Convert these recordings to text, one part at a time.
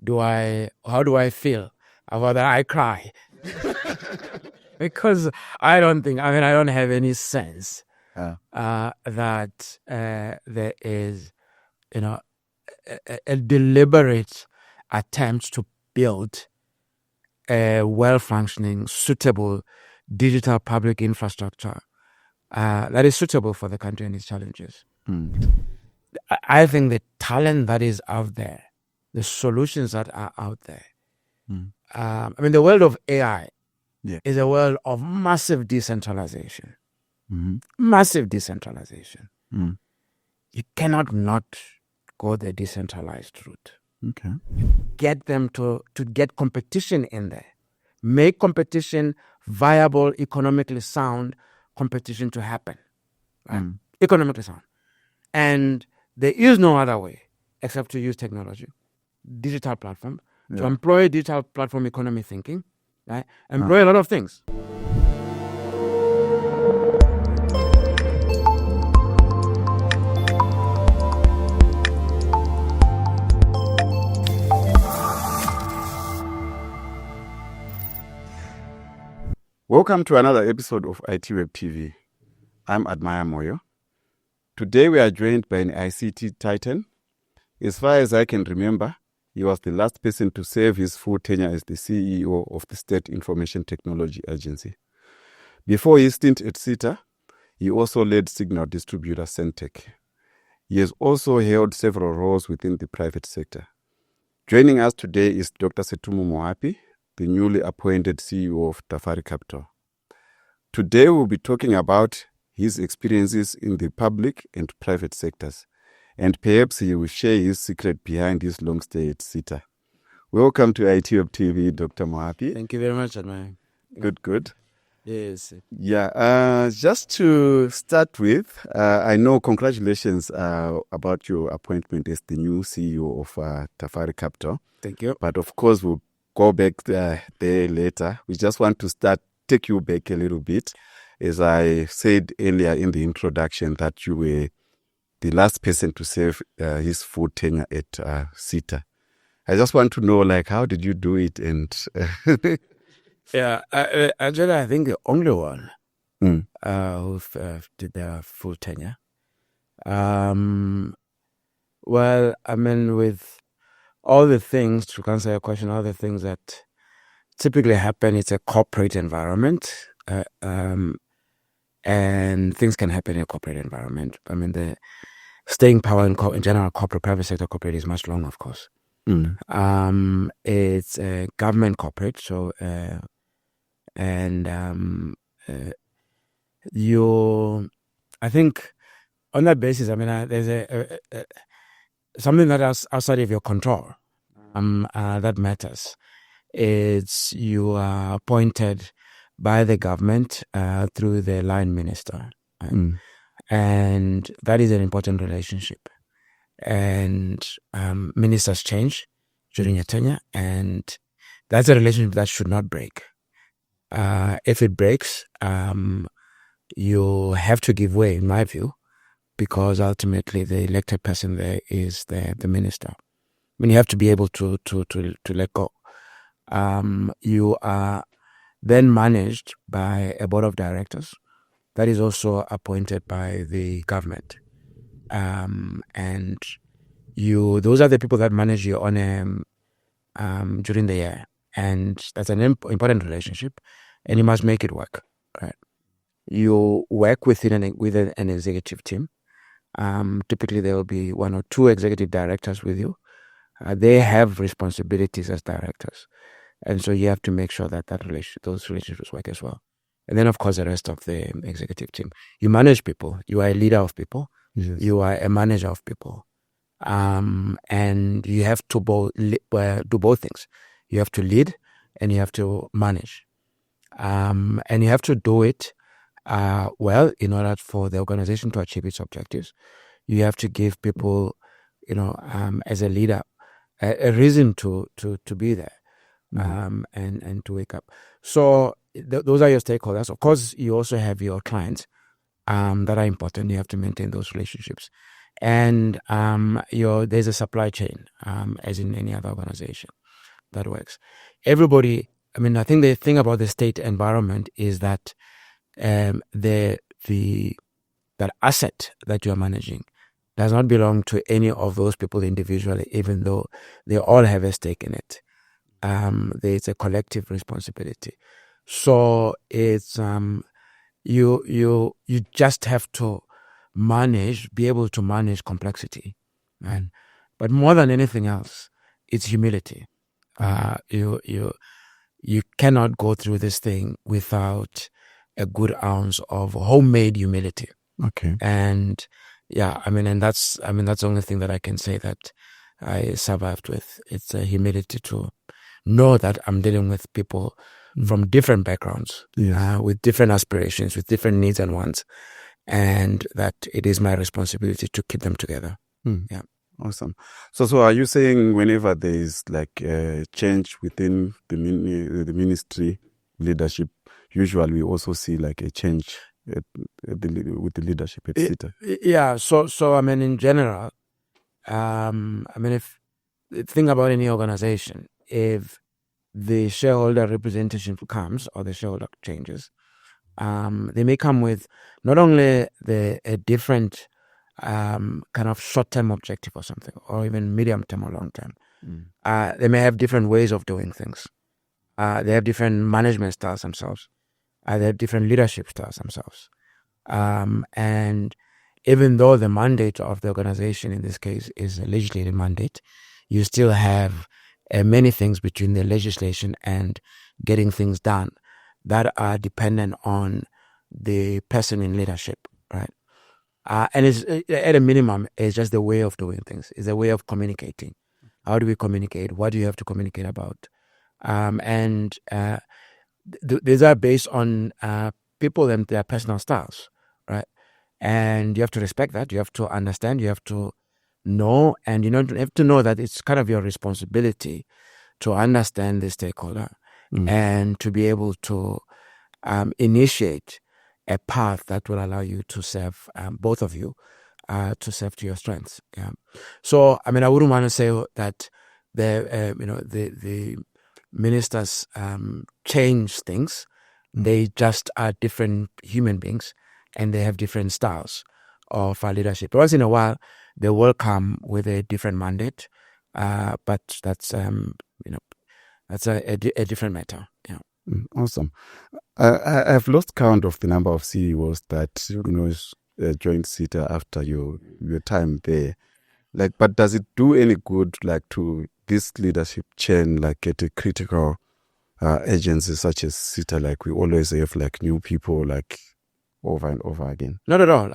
how do I feel about that? I cry. Because I don't have any sense that there is, a deliberate attempt to build a well-functioning, suitable digital public infrastructure that is suitable for the country and its challenges. I think the talent that is out there, the solutions that are out there. The world of AI is a world of massive decentralization. Massive decentralization. You cannot not go the decentralized route. Okay. Get them to get competition in there. Make competition viable, economically sound competition to happen. Right? Economically sound. And there is no other way except to use technology, digital platform, to employ digital platform economy thinking, right? Employ a lot of things. Welcome to another episode of ITWeb TV. I'm Admire Moyo. Today we are joined by an ICT titan. As far as I can remember, he was the last person to serve his full tenure as the CEO of the State Information Technology Agency. Before his stint at SITA, he also led signal distributor Centec. He has also held several roles within the private sector. Joining us today is Dr. Setumo Mohapi, the newly appointed CEO of Tafari Capital. Today we'll be talking about his experiences in the public and private sectors, and perhaps he will share his secret behind his long stay at SITA. Welcome to ITWeb TV, Dr. Mohapi. Thank you very much, Admire. Good. Yes. Yeah, just to start with, I know congratulations about your appointment as the new CEO of Tafari Capital. Thank you. But of course, we'll go back there later. We just want to take you back a little bit. As I said earlier in the introduction, that you were the last person to serve his full tenure at SITA. I just want to know, how did you do it? And yeah, actually, I think the only one who did their full tenure. With all the things, to answer your question, all the things that typically happen, it's a corporate environment, and things can happen in a corporate environment. The staying power in general, private sector corporate is much longer, of course. It's a government corporate, so I think on that basis, there's something that is outside of your control that matters. It's you are appointed by the government through the line minister, and that is an important relationship. And ministers change during your tenure, and that's a relationship that should not break. If it breaks, you have to give way, in my view, because ultimately the elected person there is the minister. You have to be able to let go. You are then managed by a board of directors that is also appointed by the government. And those are the people that manage you on during the year. And that's an important relationship, and you must make it work. Right? You work within an executive team. Typically, there will be one or two executive directors with you. They have responsibilities as directors, and so you have to make sure that those relationships work as well. And then, of course, the rest of the executive team. You manage people. You are a leader of people. Yes. You are a manager of people, and you have to do both things. You have to lead, and you have to manage, and you have to do it well in order for the organization to achieve its objectives. You have to give people, as a leader, a reason to be there, and to wake up. So those are your stakeholders. Of course, you also have your clients that are important. You have to maintain those relationships, And there's a supply chain, as in any other organization that works. Everybody, I think the thing about the state environment is that that asset that you're managing does not belong to any of those people individually, even though they all have a stake in it. There's a collective responsibility. So it's you just have to be able to manage complexity, right? But more than anything else, it's humility. You cannot go through this thing without a good ounce of homemade humility. Okay. And and that's the only thing that I can say that I survived with. It's a humility to know that I'm dealing with people from different backgrounds, with different aspirations, with different needs and wants, and that it is my responsibility to keep them together. Yeah. Awesome. So are you saying whenever there is like a change within the ministry leadership, usually we also see like a change with the leadership at SITA? Yeah. So in general, if think about any organization, if the shareholder representation comes or the shareholder changes, they may come with not only a different kind of short-term objective or something, or even medium-term or long-term. They may have different ways of doing things. They have different management styles themselves. They have different leadership styles themselves. And even though the mandate of the organization in this case is a legislative mandate, you still have many things between the legislation and getting things done that are dependent on the person in leadership, right? And it's at a minimum, it's just the way of doing things. It's a way of communicating. How do we communicate? What do you have to communicate about? These are based on people and their personal styles, right? And you have to respect that. You have to understand. You have to know, and you have to know that it's kind of your responsibility to understand the stakeholder and to be able to initiate a path that will allow you to serve both of you, to serve to your strengths. Yeah. So I wouldn't want to say that the ministers change things. They just are different human beings, and they have different styles of leadership. Once in a while, they will come with a different mandate, but that's that's a different matter. Yeah. Awesome. I've lost count of the number of CEOs that joined SITA after your time there. But does it do any good, to this leadership chain, at a critical agency such as SITA? We always have new people over and over again. Not at all.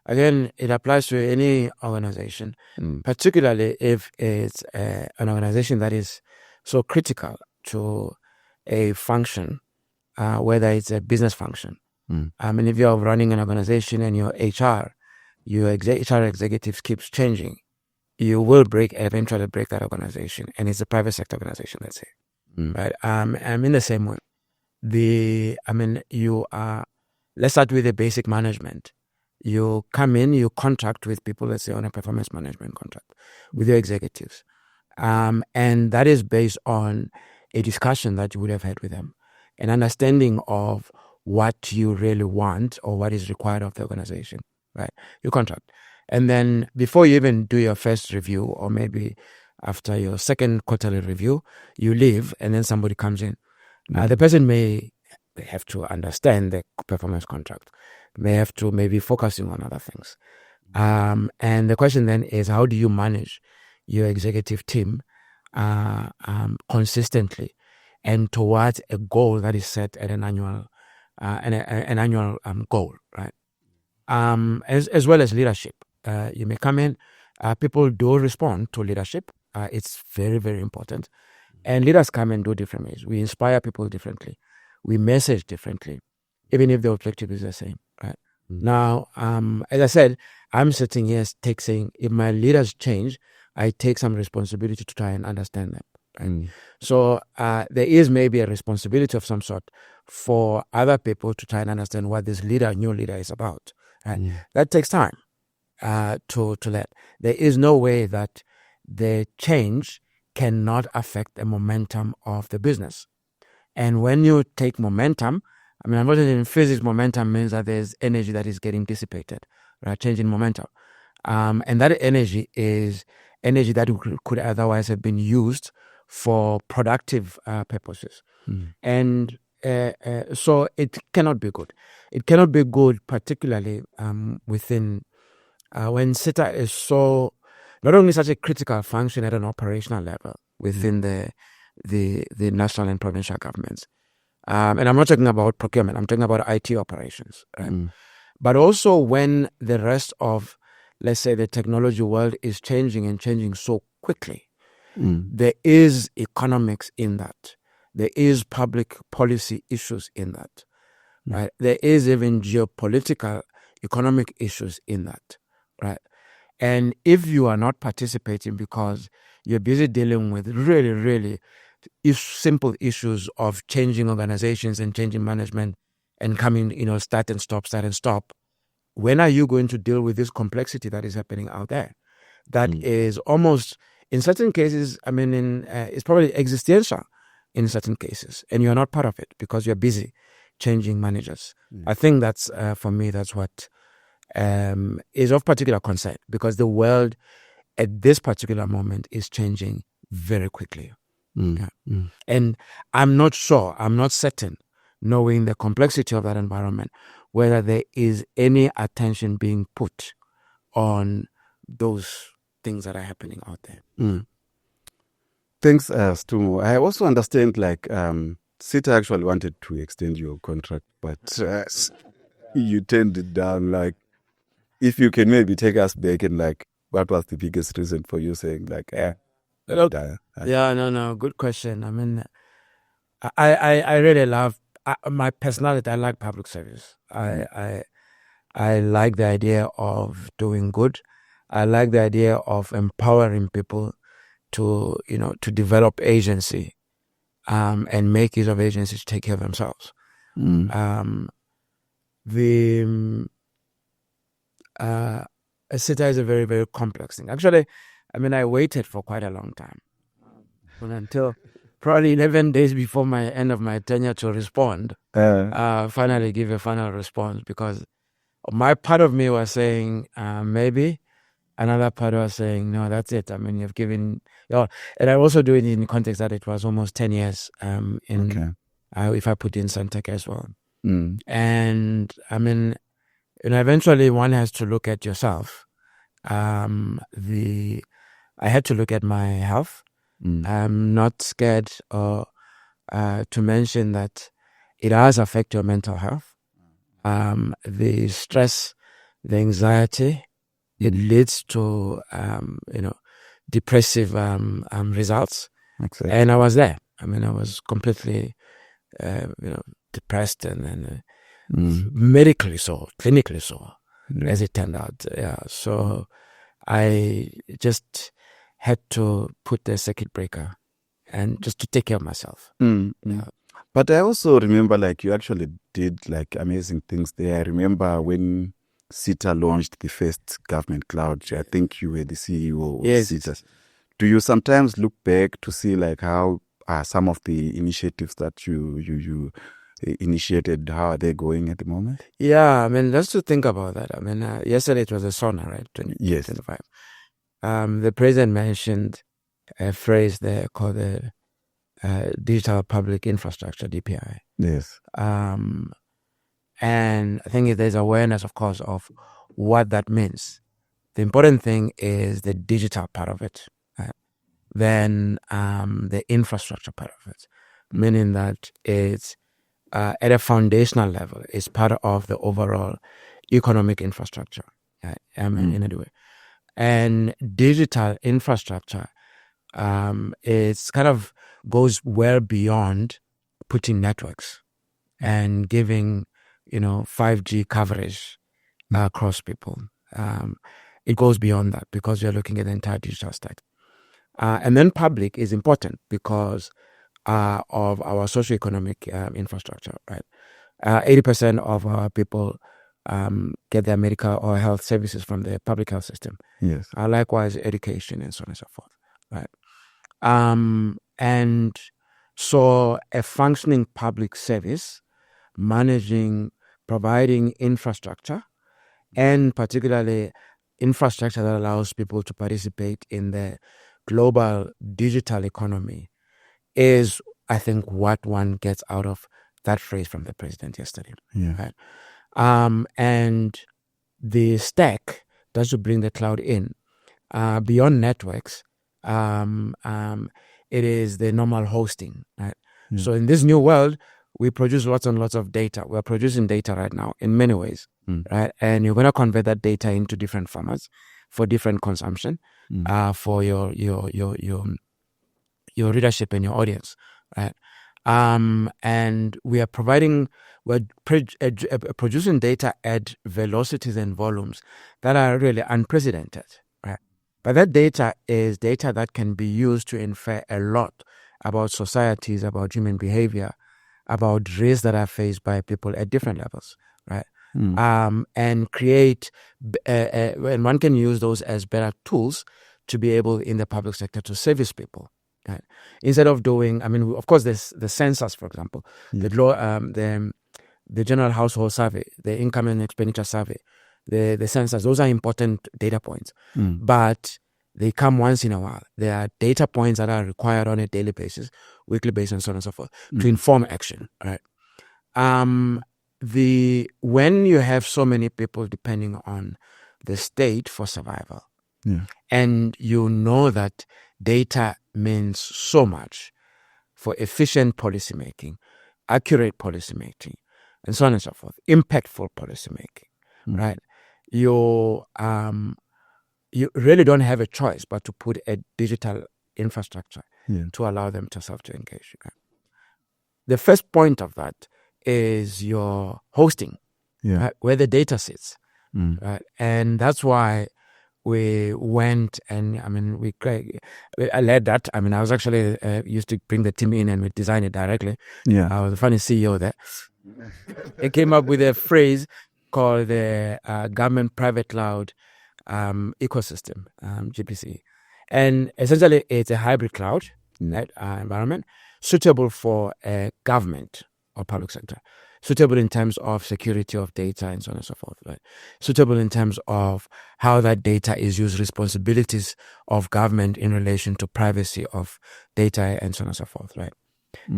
Again, it applies to any organization, particularly if it's an organization that is so critical to a function, whether it's a business function. If you're running an organization and your HR executives keeps changing, you will eventually break that organization. And it's a private sector organization, let's say. Right? In the same way, let's start with the basic management. You come in, you contract with people, let's say on a performance management contract with your executives. And that is based on a discussion that you would have had with them, an understanding of what you really want or what is required of the organization, right? You contract. And then before you even do your first review, or maybe after your second quarterly review, you leave and then somebody comes in. The person may have to understand the performance contract, may have to maybe focusing on other things. And the question then is, how do you manage your executive team consistently and towards a goal that is set at an annual goal, right? As well as leadership. You may come in, people do respond to leadership. It's very, very important. And leaders come and do different ways. We inspire people differently. We message differently, even if the objective is the same, right? Now, as I said, I'm sitting here saying, if my leaders change, I take some responsibility to try and understand them. Right? So there is maybe a responsibility of some sort for other people to try and understand what this new leader is about. Right? That takes time. to that. There is no way that the change cannot affect the momentum of the business. And when you take momentum, unfortunately in physics, momentum means that there's energy that is getting dissipated, right? Change in momentum. And that energy is energy that could otherwise have been used for productive purposes. And so it cannot be good. It cannot be good, particularly within when SITA is so not only such a critical function at an operational level within the national and provincial governments. And I'm not talking about procurement, I'm talking about IT operations, right? But also when the rest of, let's say, the technology world is changing and changing so quickly, there is economics in that. There is public policy issues in that, right? There is even geopolitical economic issues in that, right? And if you are not participating because you're busy dealing with really, really simple issues of changing organizations and changing management and coming, start and stop, when are you going to deal with this complexity that is happening out there? That is almost, in certain cases, it's probably existential in certain cases, and you're not part of it because you're busy changing managers. I think that's, for me, that's what is of particular concern, because the world at this particular moment is changing very quickly. And I'm not sure, I'm not certain, knowing the complexity of that environment, whether there is any attention being put on those things that are happening out there. Thanks, Setumo. I also understand, SITA actually wanted to extend your contract, but you turned it down. If you can maybe take us back and what was the biggest reason for you saying good question. I really love my personality. I like public service. I like the idea of doing good. I like the idea of empowering people to develop agency, and make use of agency to take care of themselves. SITA is a very, very complex thing. Actually, I waited for quite a long time, until probably 11 days before my end of my tenure to respond. Finally give a final response, because my part of me was saying maybe, another part was saying no, that's it. You've given, and I also do it in the context that it was almost 10 years if I put in Santec as well. And eventually one has to look at yourself. I had to look at my health. I'm not scared to mention that it does affect your mental health. The stress, the anxiety, it leads to depressive results. Exactly. And I was there. I was completely depressed and medically so, clinically so, as it turned out. So I just had to put the circuit breaker and just to take care of myself. But I also remember you actually did amazing things there. I remember when SITA launched the first government cloud. I think you were the CEO of SITA. Do you sometimes look back to see how are some of the initiatives that you initiated, how are they going at the moment? Yeah, just to think about that. Yesterday it was a sauna, right? 2025. The president mentioned a phrase there called the digital public infrastructure, DPI. Yes. And I think there's awareness, of course, of what that means. The important thing is the digital part of it, right? Then the infrastructure part of it, meaning that it's at a foundational level, it's part of the overall economic infrastructure, in a way. And digital infrastructure, it's kind of goes well beyond putting networks and giving 5G coverage across people. It goes beyond that, because you're looking at the entire digital stack. And then public is important because of our socioeconomic infrastructure, right? 80% of our people get their medical or health services from the public health system. Yes. Likewise, education and so on and so forth. Right. And so a functioning public service providing infrastructure, and particularly infrastructure that allows people to participate in the global digital economy, is, I think, what one gets out of that phrase from the president yesterday. Yeah. Right? And the stack does to bring the cloud in. Beyond networks, it is the normal hosting. Right? Yeah. So in this new world, we produce lots and lots of data. We're producing data right now in many ways, right? And you're going to convert that data into different formats for different consumption, for your readership and your audience, right? And we're producing data at velocities and volumes that are really unprecedented, right? But that data is data that can be used to infer a lot about societies, about human behavior, about risks that are faced by people at different levels, right? And create, and one can use those as better tools to be able in the public sector to service people, right? Instead of doing, of course, there's the census, for example, the general household survey, the income and expenditure survey, the census, those are important data points, but they come once in a while. There are data points that are required on a daily basis, weekly basis, and so on and so forth, to inform action, right? When you have so many people depending on the state for survival, and you know that data means so much for efficient policymaking, accurate policymaking, and so on and so forth, impactful policymaking, right? You really don't have a choice but to put a digital infrastructure to allow themselves to engage. Right? The first point of that is your hosting, right, where the data sits. Right? And that's why we went and, I led that. I was actually used to bring the team in and we designed it directly. Yeah. I was a funny CEO there. It came up with a phrase called the government private cloud ecosystem, GPC. And essentially, it's a hybrid cloud environment suitable for a government or public sector, suitable in terms of security of data and so on and so forth, right? Suitable in terms of how that data is used, responsibilities of government in relation to privacy of data and so on and so forth, right?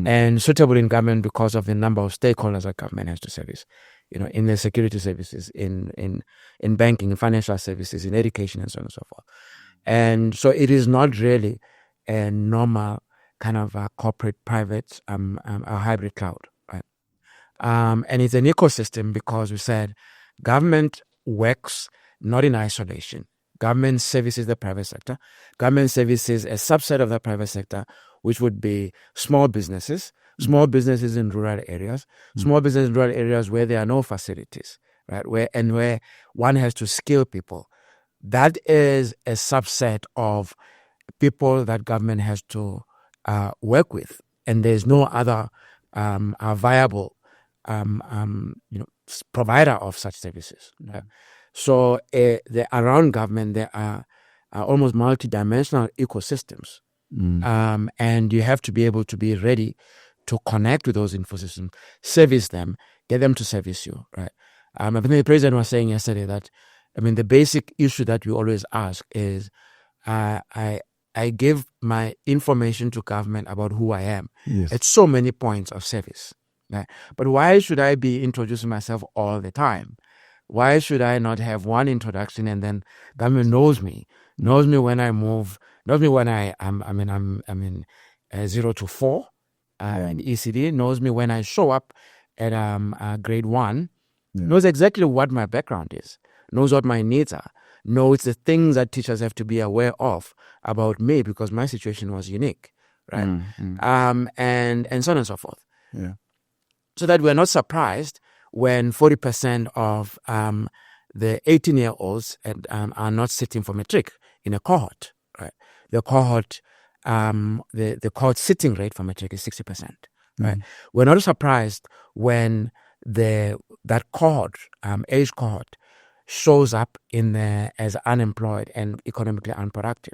And suitable in government because of the number of stakeholders that government has to service, in the security services, in banking, in financial services, in education, and so on and so forth. And so it is not really a normal kind of a corporate private a hybrid cloud, right? And it's an ecosystem because we said government works not in isolation. Government services the private sector. Government services a subset of the private sector, which would be small businesses in rural areas, small businesses in rural areas where there are no facilities, right? Where one has to skill people. That is a subset of people that government has to work with, and there's no other viable provider of such services. Right? So around government, there are almost multidimensional ecosystems. And you have to be able to be ready to connect with those infosystems, service them, get them to service you, right? I think the president was saying yesterday that, the basic issue that we always ask is, I give my information to government about who I am at so many points of service, right? But why should I be introducing myself all the time? Why should I not have one introduction and then government knows me when I move, knows me when I'm in 0 to 4, and ECD knows me when I show up at grade 1, knows exactly what my background is, knows what my needs are, knows the things that teachers have to be aware of about me because my situation was unique, right? And so on and so forth. Yeah. So that we're not surprised when 40% of the 18-year-olds are not sitting for matric in a cohort, right? The cohort sitting rate for matric is 60%, right? We're not surprised when the that cohort, age cohort, shows up in there as unemployed and economically unproductive.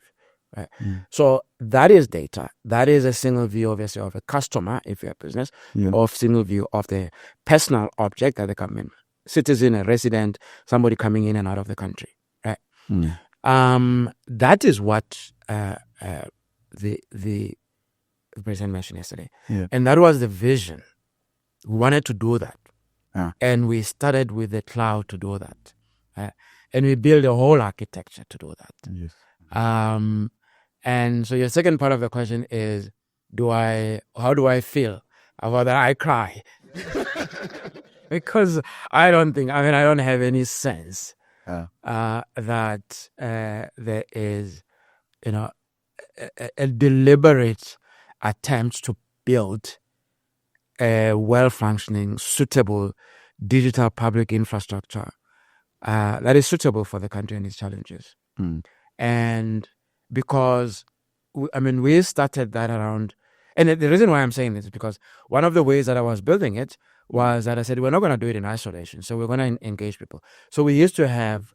Right? So that is data. That is a single view, obviously, of a customer, if you're a business, or single view of the personal object that they come in. Citizen, a resident, somebody coming in and out of the country. Right? That is what the president mentioned yesterday. And that was the vision. We wanted to do that. And we started with the cloud to do that. And we built a whole architecture to do that. And so your second part of the question is, how do I feel about that? I cry. Because I don't have any sense that there is, a deliberate attempt to build a well-functioning, suitable digital public infrastructure that is suitable for the country and its challenges. And because, we started that around, and the reason why I'm saying this is because one of the ways that I was building it was that I said, we're not going to do it in isolation, so we're going to engage people. So we used to have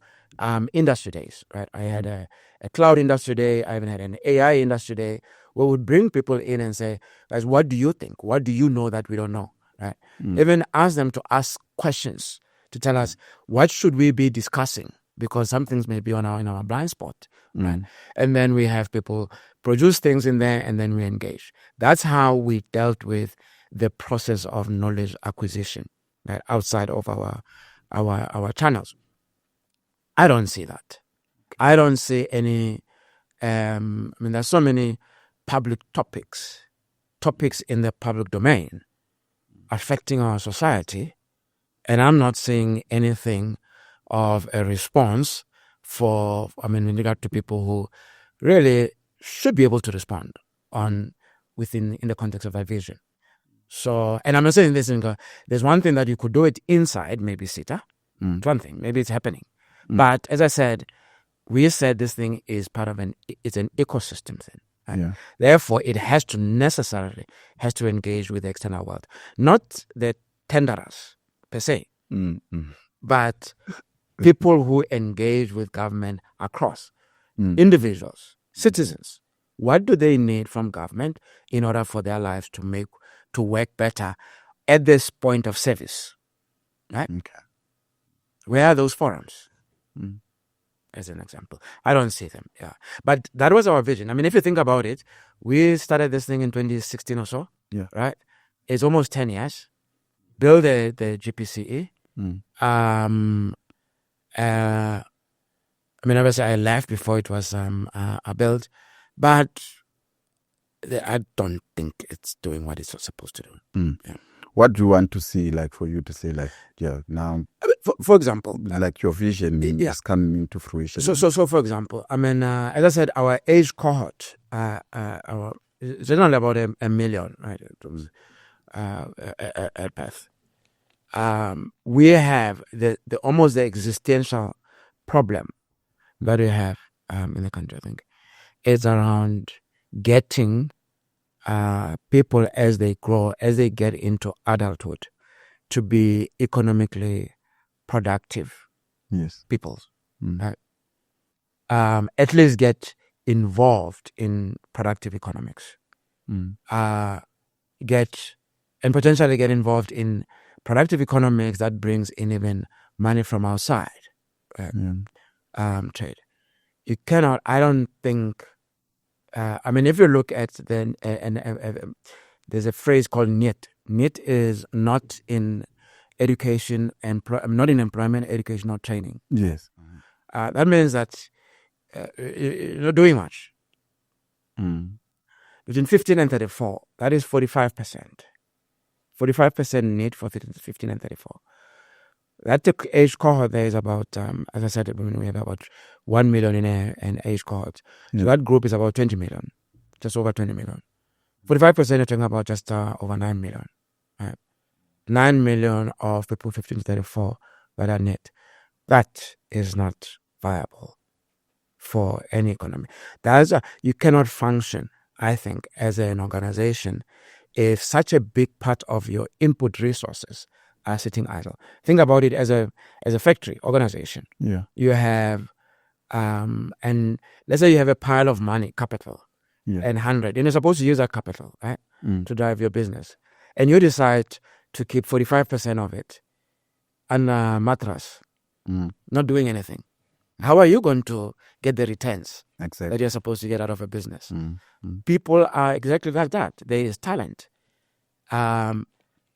industry days, right? I had a cloud industry day, I even had an AI industry day, where we would bring people in and say, guys, what do you think? What do you know that we don't know, right? Even ask them to ask questions to tell us, what should we be discussing? Because some things may be in our blind spot, right? And then we have people produce things in there, and then we engage. That's how we dealt with the process of knowledge acquisition, right, outside of our channels. I don't see that. I don't see any. There's so many public topics in the public domain affecting our society, and I'm not seeing anything of a response in regard to people who really should be able to respond in the context of that vision. So, and I'm not saying this, there's one thing that you could do it inside, maybe SITA. One thing, maybe it's happening. But as I said, we said this thing is part of it's an ecosystem thing. Right? Therefore, it has to engage with the external world, not the tenderers per se, but people who engage with government across, individuals, citizens. What do they need from government in order for their lives to work better at this point of service? Right? Okay. Where are those forums? As an example, I don't see them. But that was our vision. If you think about it, we started this thing in 2016 or so. Right? It's almost 10 years. Build the GPCE. Obviously I left before it was built, but I don't think it's doing what it's supposed to do. What do you want to see, for you to say, now? For example, your vision is coming into fruition. So for example, as I said, our age cohort, it's generally about a million, right? It was at birth. We have the almost the existential problem that we have in the country. I think it's around getting people as they grow, as they get into adulthood, to be economically productive people. Right? At least get involved in productive economics. Potentially get involved in productive economics that brings in even money from outside. Trade. You cannot, I don't think, if you look at there's a phrase called NIT. NIT is not in education, not in employment, education, or training. Yes. That means that you're not doing much. Between 15 and 34, that is 45%. 45% NIT for 15 and 34. That age cohort there is about, as I said, we have about 1 million in an age cohort. So that group is about 20 million, just over 20 million. 45% you're talking about just over 9 million. Right? 9 million of people 15 to 34 that are NIT. That is not viable for any economy. You cannot function, I think, as an organization if such a big part of your input resources are sitting idle. Think about it as a factory organization. Yeah. You have and let's say you have a pile of money, capital, and 100, and you're supposed to use that capital, right, to drive your business, and you decide to keep 45% of it on a mattress, not doing anything. How are you going to get the returns that you're supposed to get out of a business? People are exactly like that. There is talent.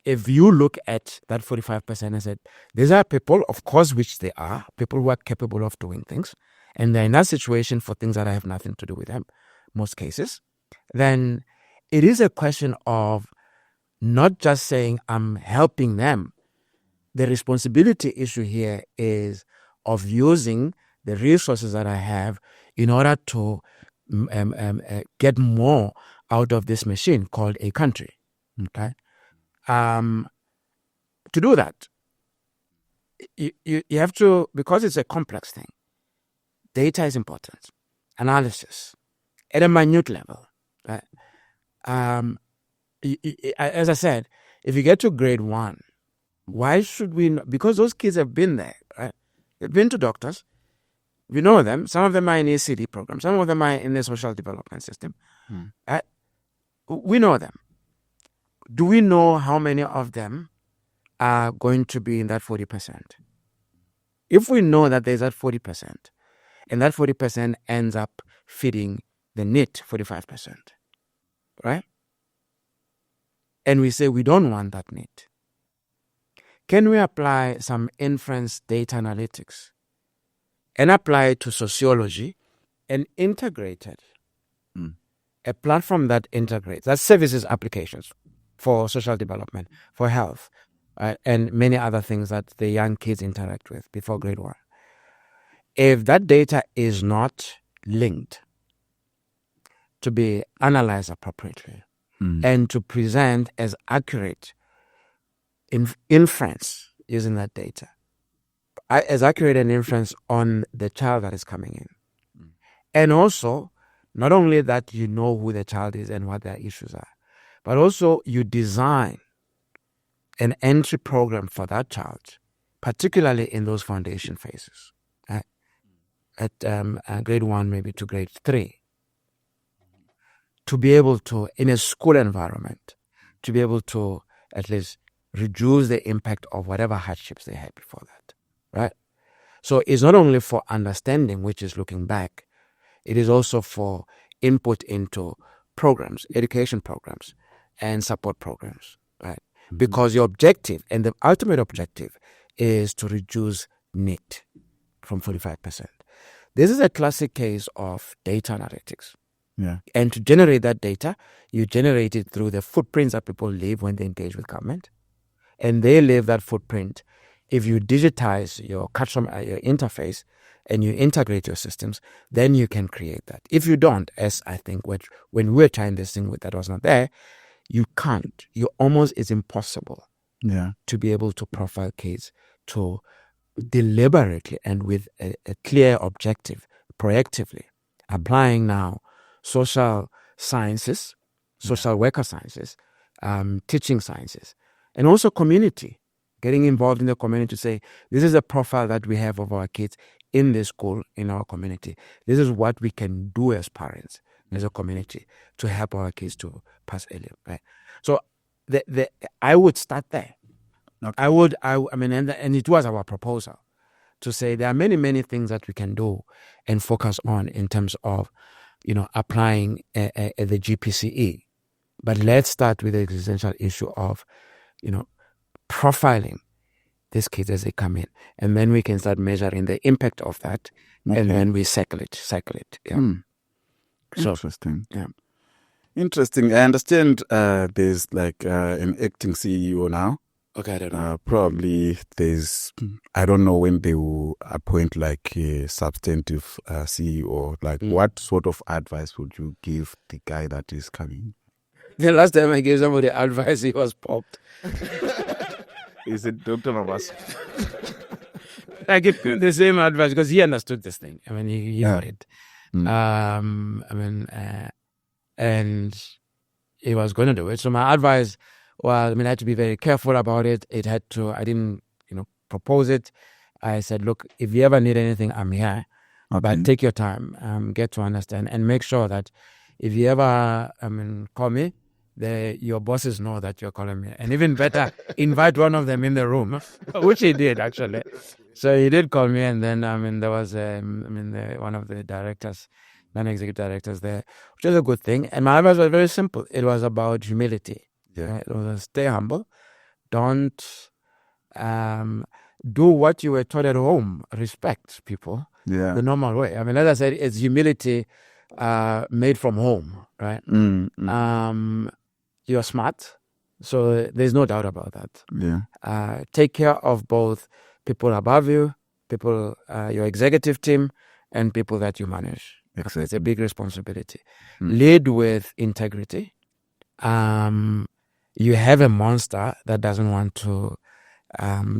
If you look at that 45% and said, these are people, of course, which they are, people who are capable of doing things, and they're in that situation for things that have nothing to do with them, most cases, then it is a question of not just saying I'm helping them. The responsibility issue here is of using the resources that I have in order to get more out of this machine called a country. Okay. To do that, you have to, because it's a complex thing, data is important, analysis at a minute level. Right? As I said, if you get to grade 1, why should we not? Because those kids have been there, right? They've been to doctors. We know them. Some of them are in ECD programs. Some of them are in the social development system. We know them. Do we know how many of them are going to be in that 40%? If we know that there's that 40%, and that 40% ends up feeding the NIT 45%, right? And we say we don't want that NIT. Can we apply some inference data analytics and apply it to sociology and integrate it? A platform that integrates, that services applications for social development, for health, and many other things that the young kids interact with before grade 1. If that data is not linked to be analyzed appropriately and to present as accurate inference using that data, as accurate an inference on the child that is coming in. And also, not only that you know who the child is and what their issues are, but also you design an entry program for that child, particularly in those foundation phases, at grade 1 maybe to grade 3, to be able to, in a school environment, to be able to at least reduce the impact of whatever hardships they had before that, right? So it's not only for understanding, which is looking back, it is also for input into programs, education programs, and support programs, right? Because your objective, and the ultimate objective, is to reduce NIT from 45%. This is a classic case of data analytics. Yeah. And to generate that data, you generate it through the footprints that people leave when they engage with government. And they leave that footprint. If you digitize your customer, your interface, and you integrate your systems, then you can create that. If you don't, as I think when we were trying this thing that was not there, you can't. It's impossible to be able to profile kids to deliberately and with a clear objective, proactively, applying now social sciences, social worker sciences, teaching sciences, and also community, getting involved in the community to say, this is a profile that we have of our kids in this school, in our community. This is what we can do as parents, as a community, to help our kids to pass early, right? So I would start there. Okay. And it was our proposal to say there are many, many things that we can do and focus on in terms of, applying the GPCE. But let's start with the existential issue of, profiling these kids as they come in. And then we can start measuring the impact of that. Okay. And then we cycle it. Yeah. Interesting. Yeah. Interesting. I understand there's like an acting CEO now. Okay, I don't know. Probably I don't know when they will appoint like a substantive CEO. Like what sort of advice would you give the guy that is coming? The last time I gave somebody advice, he was popped. Is it Dr. Mabas? I give him the same advice because he understood this thing. He got it. And he was going to do it. So my advice Well, I mean, I had to be very careful about it. I didn't, propose it. I said, look, if you ever need anything, I'm here. Okay. But take your time, get to understand, and make sure that if you ever, call me, your bosses know that you're calling me. And even better, invite one of them in the room, which he did, actually. So he did call me, and then, there was, one of the directors, non-executive directors there, which was a good thing. And my advice was very simple. It was about humility. Yeah. Right? It was stay humble. Don't do what you were taught at home. Respect people. Yeah. The normal way. I mean, as I said, it's humility made from home, right? You're smart, so there's no doubt about that. Yeah. Take care of both people above you, people, your executive team, and people that you manage. Exactly. It's a big responsibility. Lead with integrity. You have a monster that doesn't want to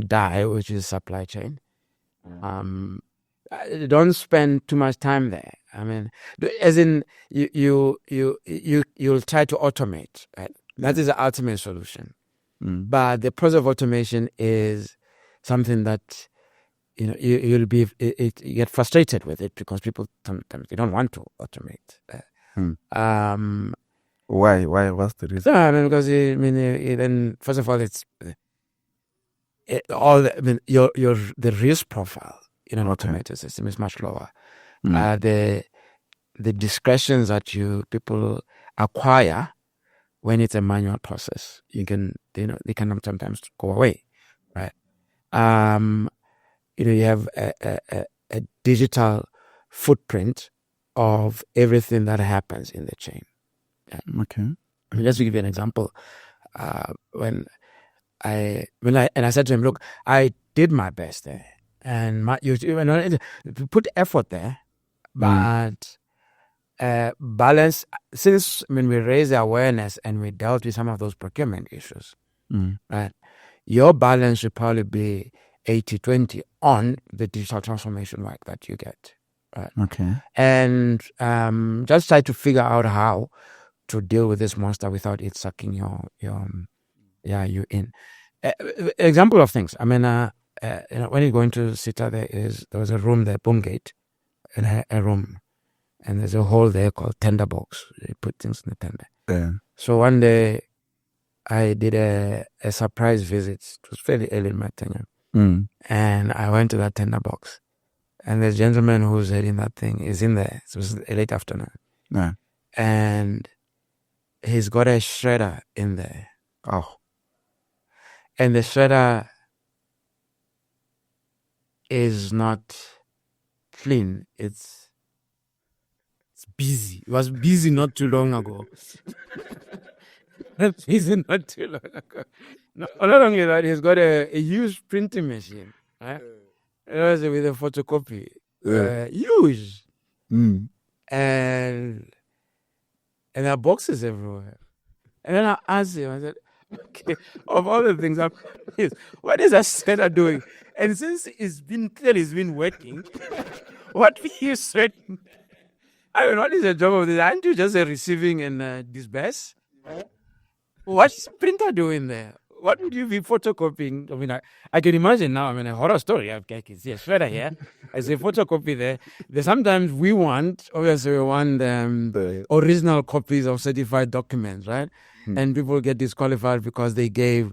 die, which is supply chain. Don't spend too much time there. I mean, as in you'll try to automate, right? That is the ultimate solution. But the process of automation is something that you get frustrated with it because people sometimes they don't want to automate. Why? What's the reason? I mean, because then first of all, it's the risk profile in an automated system is much lower. The discretions that people acquire when it's a manual process, they can sometimes go away, right? You have a digital footprint of everything that happens in the chain. Okay. I mean, just to give you an example, when I said to him, look, I did my best there, and you put effort there, but balance. Since we raised the awareness and we dealt with some of those procurement issues, right? Your balance should probably be 80-20 on the digital transformation work that you get, right? Okay. And just try to figure out how to deal with this monster without it sucking you in. Example of things. I mean, when you go into SITA, there was a room there, Boomgate, and a room, and there's a hole there called tender box. They put things in the tender. Yeah. So one day, I did a surprise visit. It was fairly early in my tenure, and I went to that tender box, and the gentleman who's heading that thing is in there. So it was a late afternoon, and he's got a shredder in there. Oh. And the shredder is not clean. It's busy. It was busy not too long ago. Busy not too long ago. No, not only that, he's got a huge printing machine, right? It was with a photocopy. Huge. And there are boxes everywhere. And then I asked him, I said, okay, of all the things what is that shredder doing? And since it's been working, what are you shredding? I mean, what is the job of this? Aren't you just receiving and disperse? What's printer doing there? What would you be photocopying? I mean, I can imagine now. I mean, a horror story. I can see a shredder here. I say photocopy there. Sometimes we want the original copies of certified documents, right? And people get disqualified because they gave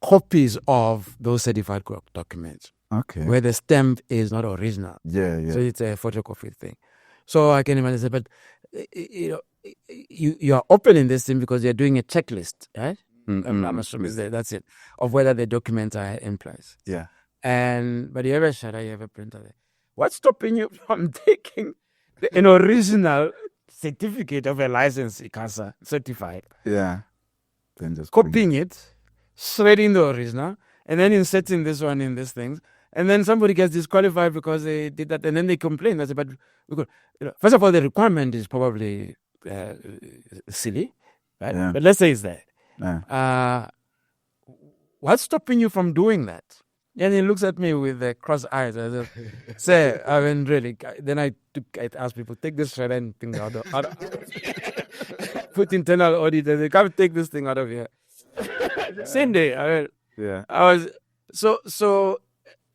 copies of those certified documents. Okay. Where the stamp is not original. Yeah. So it's a photocopy thing. So I can imagine, but you are opening this thing because you're doing a checklist, right? I'm assuming that's it, of whether the documents are in place. Yeah. But you have a shredder, you have a printer there. What's stopping you from taking an original certificate of a license, ICASA certified? Yeah. Then just copying it, shredding the original, and then inserting this one in these things. And then somebody gets disqualified because they did that, and then they complain. I say, but first of all, the requirement is probably silly, right? Yeah. But let's say it's there. Yeah. What's stopping you from doing that? And he looks at me with crossed eyes. I said, say, I mean, really. Then I asked people, take this shredder and thing out of put internal audit and they come take this thing out of here. Same day. I was so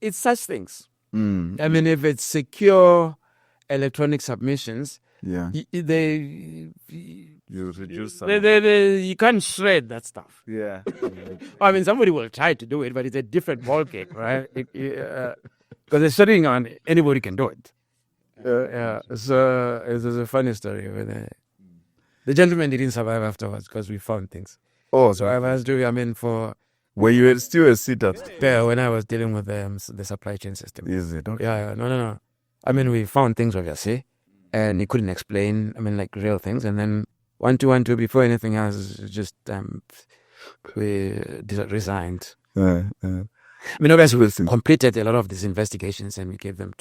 it's such things. I mean, if it's secure electronic submissions, You reduce some. you can't shred that stuff. Yeah. I mean, somebody will try to do it, but it's a different ballgame, right? Because they're studying on anybody can do it. So it's a funny story. The gentleman didn't survive afterwards because we found things. Oh, So I was doing, I mean, for were you still a SITA? yeah, when I was dealing with the supply chain system. Is it? Okay. Yeah, no. I mean, we found things, obviously, and he couldn't explain, I mean, like real things. And then 1, 2, 1, 2, before anything else, just we resigned. I mean, obviously, we completed a lot of these investigations and we gave them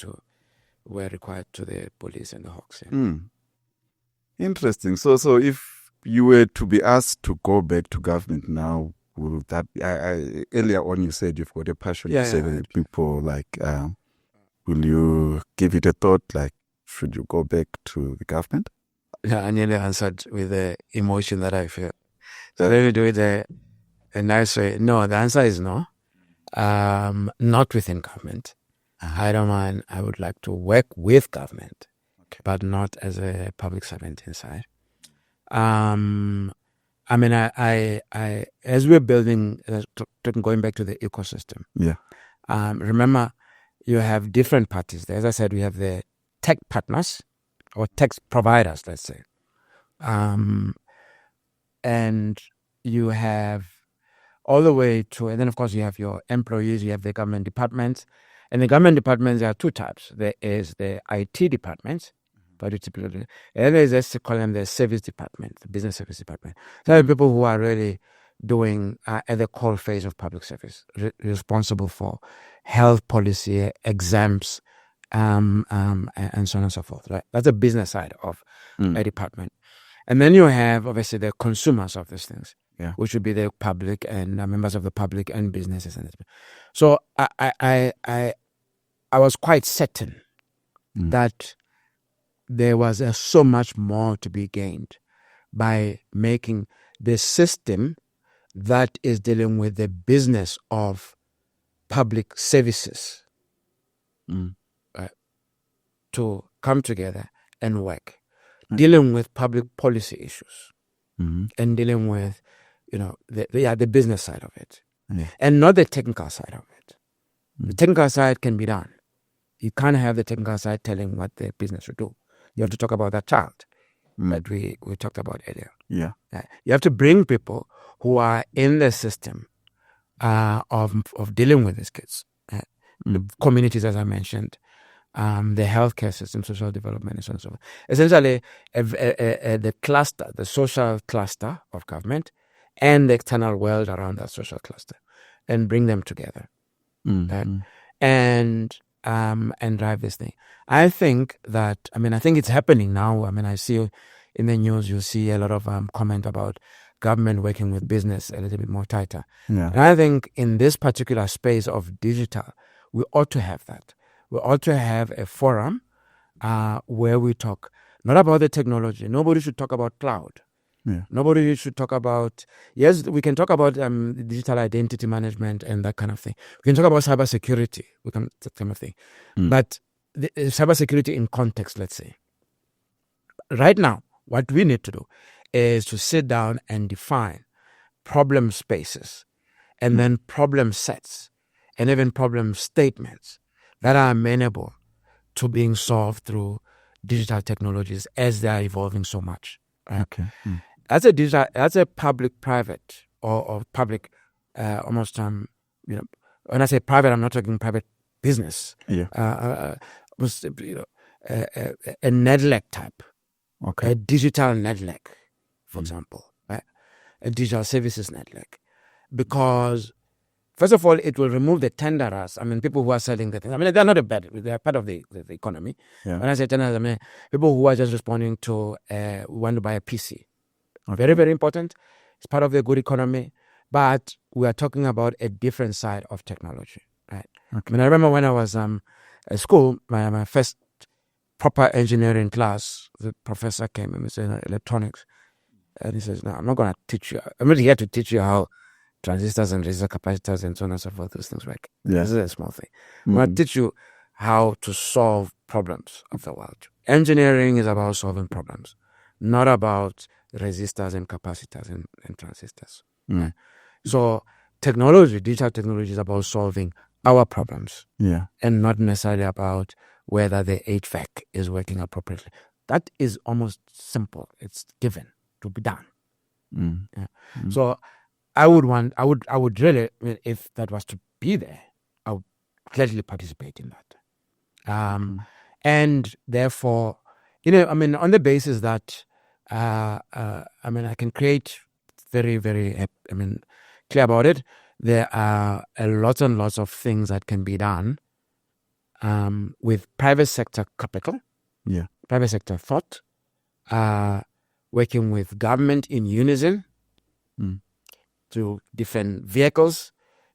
where required to the police and the Hawks. Yeah. Interesting. So if you were to be asked to go back to government now, will that earlier on you said you've got a passion to say that people like will you give it a thought, like should you go back to the government? Yeah, I nearly answered with the emotion that I feel. So let me do it a nice way. No, the answer is no. Not within government. I don't mind. I would like to work with government, but not as a public servant inside. I mean, I as we're building, going back to the ecosystem. Yeah. Remember, you have different parties there. As I said, we have the tech partners or tech providers, let's say, and you have all the way to, and then of course you have your employees. You have the government departments, and the government departments there are two types. There is the IT departments. But it's and there's just call them the service department, the business service department. So people who are really doing at the core phase of public service, responsible for health policy, exams, and so on and so forth. Right, that's the business side of a department. And then you have obviously the consumers of these things, which would be the public and members of the public and businesses. And so I was quite certain that there was so much more to be gained by making the system that is dealing with the business of public services to come together and work, dealing with public policy issues and dealing with, the business side of it and not the technical side of it. The technical side can be done. You can't have the technical side telling what the business should do. You have to talk about that child that we talked about earlier. Yeah. You have to bring people who are in the system of dealing with these kids. The communities, as I mentioned, the healthcare system, social development, and so on and so forth. Essentially, the cluster, the social cluster of government and the external world around that social cluster, and bring them together. And drive this thing. I think that, I think it's happening now. I see in the news, you see a lot of comment about government working with business a little bit more tighter. And I think in this particular space of digital, we ought to have that. We ought to have a forum where we talk not about the technology. Nobody should talk about cloud. Nobody should talk about, yes, we can talk about digital identity management and that kind of thing. We can talk about cybersecurity, that kind of thing. But the cybersecurity in context, let's say. Right now, what we need to do is to sit down and define problem spaces and then problem sets and even problem statements that are amenable to being solved through digital technologies as they are evolving so much. Right? Okay. That's a public-private or public, almost, when I say private, I'm not talking private business. A network type. Okay. A digital network, for example, right? A digital services network. Because, first of all, it will remove the tenderers. People who are selling the things. They're not they're part of the economy. When I say tenderers, people who are just responding to, want to buy a PC. Very, very important. It's part of the good economy, but we are talking about a different side of technology, right? I remember when I was at school, my first proper engineering class, the professor came and said electronics, and he says, "No, I'm not going to teach you. I'm not here to teach you how transistors and resistor capacitors and so on and so forth. Those things work. Yeah. This is a small thing. I'm going to teach you how to solve problems of the world. Engineering is about solving problems, not about resistors and capacitors and transistors. Mm. So technology, digital technology, is about solving our problems, and not necessarily about whether the HVAC is working appropriately. That is almost simple. It's given to be done. So I would really, if that was to be there, I would gladly participate in that. And therefore, on the basis that, I can create very, very, clear about it. There are lots and lots of things that can be done with private sector capital, private sector thought, working with government in unison to different vehicles,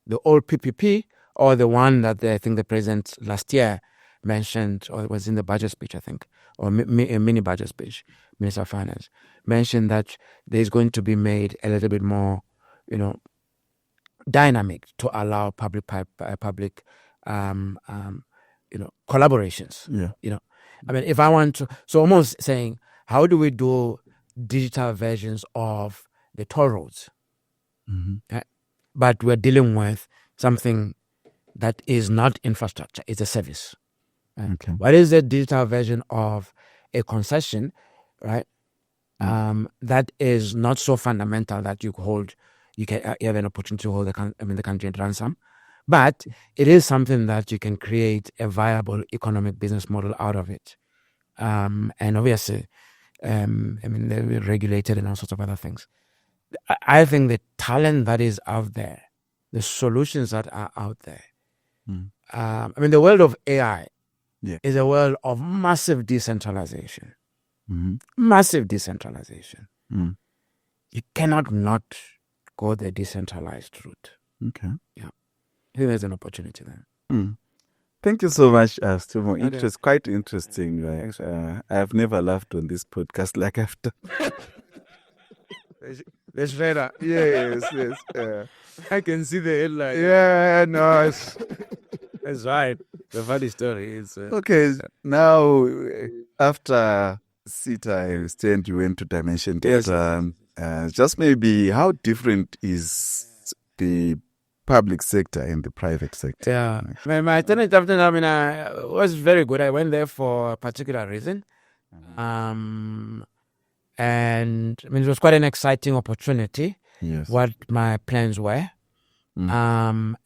the old PPP, or the one that I think the president last year mentioned, or it was in the budget speech, I think, or a mini budget speech, Minister of Finance, mentioned that there's going to be made a little bit more, dynamic to allow public collaborations. If I want to, so almost saying, how do we do digital versions of the toll roads? But we're dealing with something that is not infrastructure; it's a service. What is the digital version of a concession, right? That is not so fundamental that you have an opportunity to hold the country at ransom, but it is something that you can create a viable economic business model out of it. And obviously, they're regulated and all sorts of other things. I think the talent that is out there, the solutions that are out there. The world of AI is a world of massive decentralization. Massive decentralization. You cannot not go the decentralized route. I think there's an opportunity there. Thank you so much, Setumo. It was quite interesting. Right? I have never laughed on this podcast like I've done. Let's try that. Yes. I can see the headline. Yeah, no. That's right. The funny story is... okay, now, after SITA stand, you went to Dimension Data. Just maybe, how different is the public sector and the private sector? Yeah. My tenant, was very good. I went there for a particular reason. And it was quite an exciting opportunity. What my plans were. And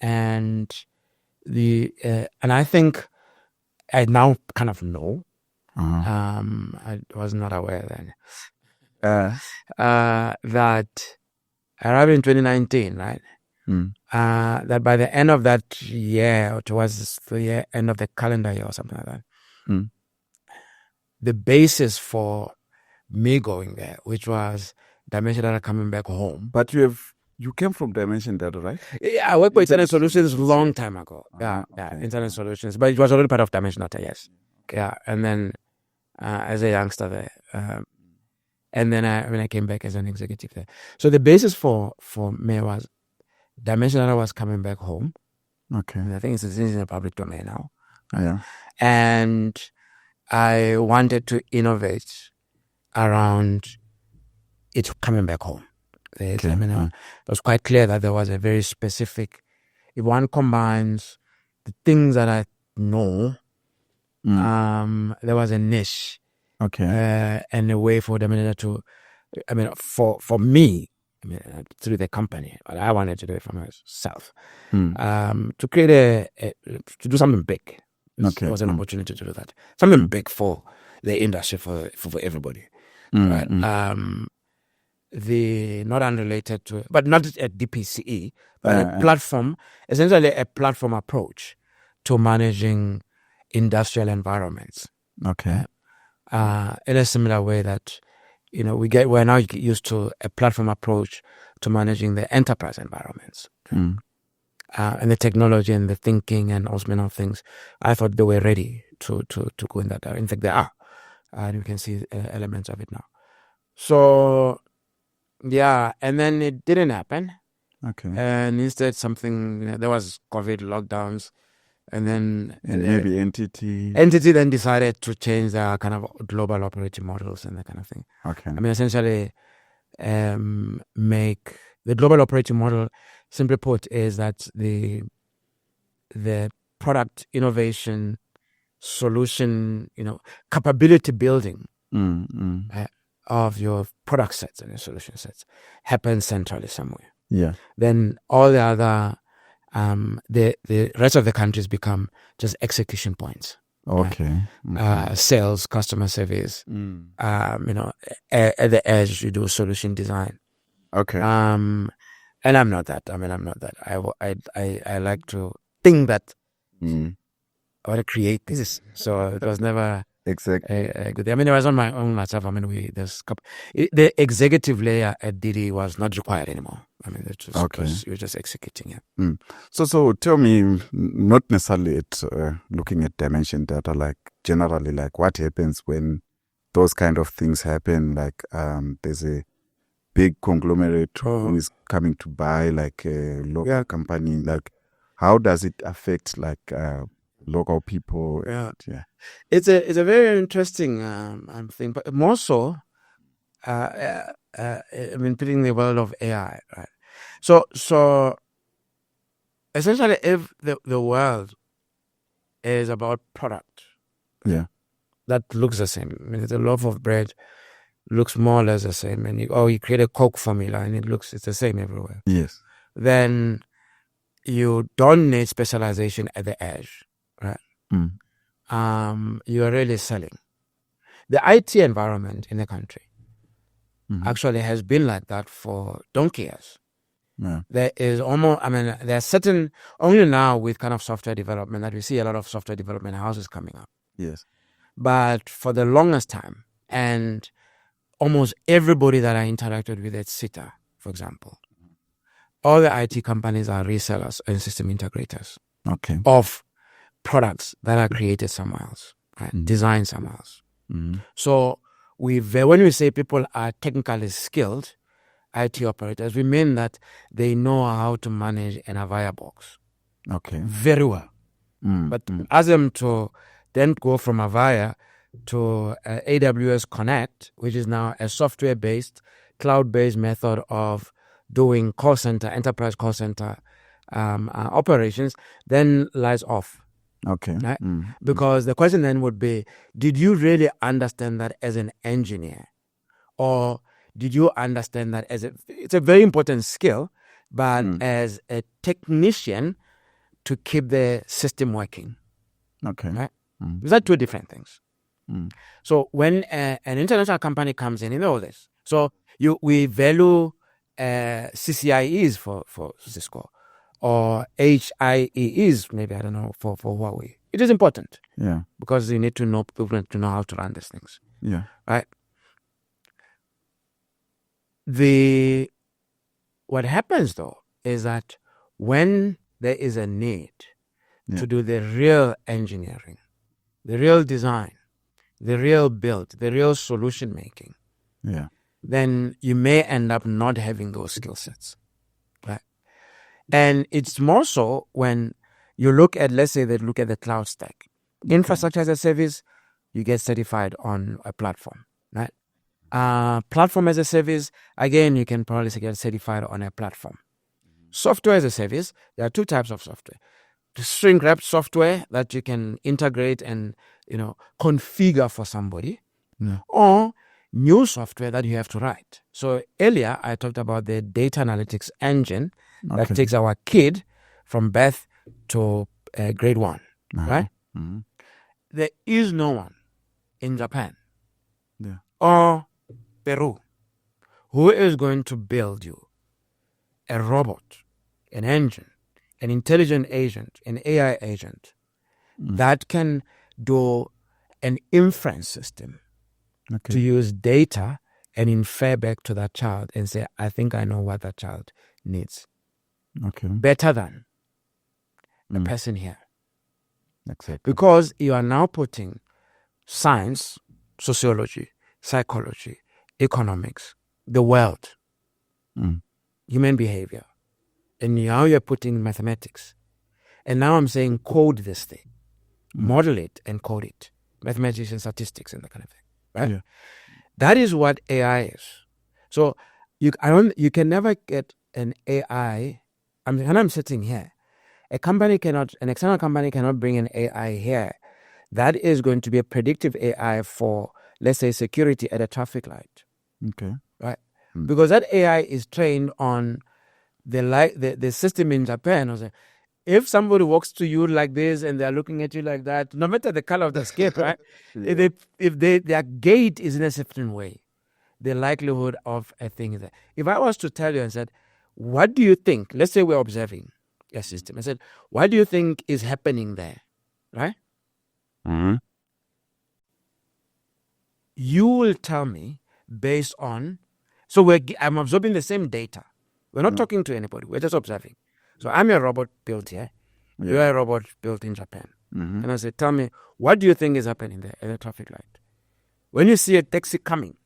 I think I now kind of know. I was not aware then. That I arrived in 2019, right? That by the end of that year, or towards the end of the calendar year or something like that, the basis for me going there, which was Dimension Data coming back home. But you came from Dimension Data, right? Yeah, I worked with Internet Solutions a long time ago. Internet Solutions, but it was already part of Dimension Data, yes. And then as a youngster there, and then when I came back as an executive there. So the basis for me was Dimension Data was coming back home. And I think it's in the public domain now. And I wanted to innovate around it coming back home. It was quite clear that there was a very specific, if one combines the things that I know, there was a niche and a way for them to, for me, through the company, but I wanted to do it for myself, to create to do something big. There was an opportunity to do that. Something big for the industry, for everybody. Right? Not unrelated to, but not a DPCE, but a platform, essentially a platform approach to managing industrial environments. In a similar way that, we're now used to a platform approach to managing the enterprise environments. And the technology and the thinking and all sorts of things. I thought they were ready to go in that direction. In fact, they are. And you can see elements of it now. So, and then it didn't happen. Okay. And instead there was COVID lockdowns, and then maybe entity then decided to change their kind of global operating models and that kind of thing. Okay. I mean, essentially, make the global operating model, simply put, is that the product innovation, solution, capability building of your product sets and your solution sets happens centrally somewhere. Yeah. Then all the other, the rest of the countries become just execution points. Okay. Sales, customer service, at the edge, you do solution design. Okay. And I'm not that. I'm not that. I like to think that I want to create this. So it was never exactly a good thing. I mean, I was on my own myself. I mean, the executive layer at Didi was not required anymore. I mean, it was, you were just executing it. So tell me, not necessarily at looking at dimension data, like generally, like what happens when those kind of things happen, like there's a big conglomerate who is coming to buy like a local company, like how does it affect like local people? It's a very interesting thing, but more so I mean, putting the world of AI, right? So essentially, if the world is about product, that looks the same. I mean, the loaf of bread looks more or less the same, and you create a Coke formula, and it's the same everywhere. Yes. Then you don't need specialization at the edge, right? You are really selling. The IT environment in the country actually has been like that for donkey years. There is almost, I mean, there are certain, only now with kind of software development that we see a lot of software development houses coming up. Yes. But for the longest time, and almost everybody that I interacted with at SITA, for example, all the IT companies are resellers and system integrators of products that are created somewhere else, right? Designed somewhere else. So when we say people are technically skilled IT operators, we mean that they know how to manage an Avaya box very well. But ask them to then go from Avaya to AWS Connect, which is now a software-based, cloud-based method of doing call center, enterprise call center operations, then lies off. Right? Because the question then would be, did you really understand that as an engineer? Or did you understand that it's a very important skill, but as a technician to keep the system working? Right? These are two different things. So when an international company comes in all this, so we value CCIEs for Cisco, or HIEs, maybe, I don't know, for Huawei. It is important. Because you need to know, people need to know how to run these things. Right? What happens though is that when there is a need to do the real engineering, the real design, the real build, the real solution making, then you may end up not having those skill sets. Right? And it's more so when you look at, let's say they look at the cloud stack. Infrastructure as a service, you get certified on a platform, right? Platform as a service, again, you can probably get certified on a platform. Software as a service, there are two types of software. The shrink wrapped software that you can integrate and configure for somebody, or new software that you have to write. So earlier I talked about the data analytics engine that takes our kid from birth to grade 1, right? There is no one in Japan or Peru who is going to build you a robot, an engine, an intelligent agent, an AI agent that can do an inference system to use data and infer back to that child and say, I think I know what that child needs. Better than the person here. Because you are now putting science, sociology, psychology, economics, the world, human behavior, and now you're putting mathematics. And now I'm saying code this thing, model it and code it. Mathematics and statistics and that kind of thing. Right? Yeah. That is what AI is. So you can never get an AI. I'm sitting here. An external company cannot bring an AI here. That is going to be a predictive AI for, let's say, security at a traffic light. Okay. Right? Because that AI is trained on the system in Japan. If somebody walks to you like this and they're looking at you like that, no matter the color of the skin, right? Yeah. If their gait is in a certain way, the likelihood of a thing is there. If I was to tell you and said, what do you think? Let's say we're observing a system. I said, what do you think is happening there? Right? Mm-hmm. You will tell me based on, I'm absorbing the same data. We're not talking to anybody. We're just observing. So I'm a robot built here. Yeah. You're a robot built in Japan. Mm-hmm. And I say, tell me, what do you think is happening there at the traffic light? When you see a taxi coming,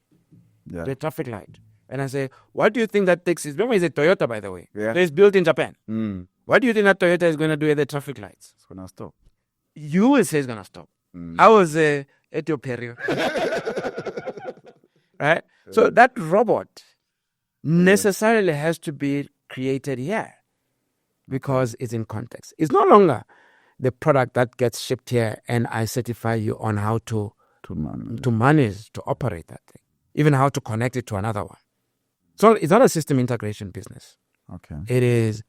Yeah. the traffic light, and I say, what do you think that taxi is? Remember, it's a Toyota, by the way. Yeah. So it's built in Japan. Mm. What do you think that Toyota is going to do at the traffic lights? It's gonna stop. You will say it's going to stop. I was at your period. Right? So that robot necessarily has to be created here because it's in context. It's no longer the product that gets shipped here and I certify you on how to manage, to operate that thing, even how to connect it to another one. So it's not a system integration business. Okay. It is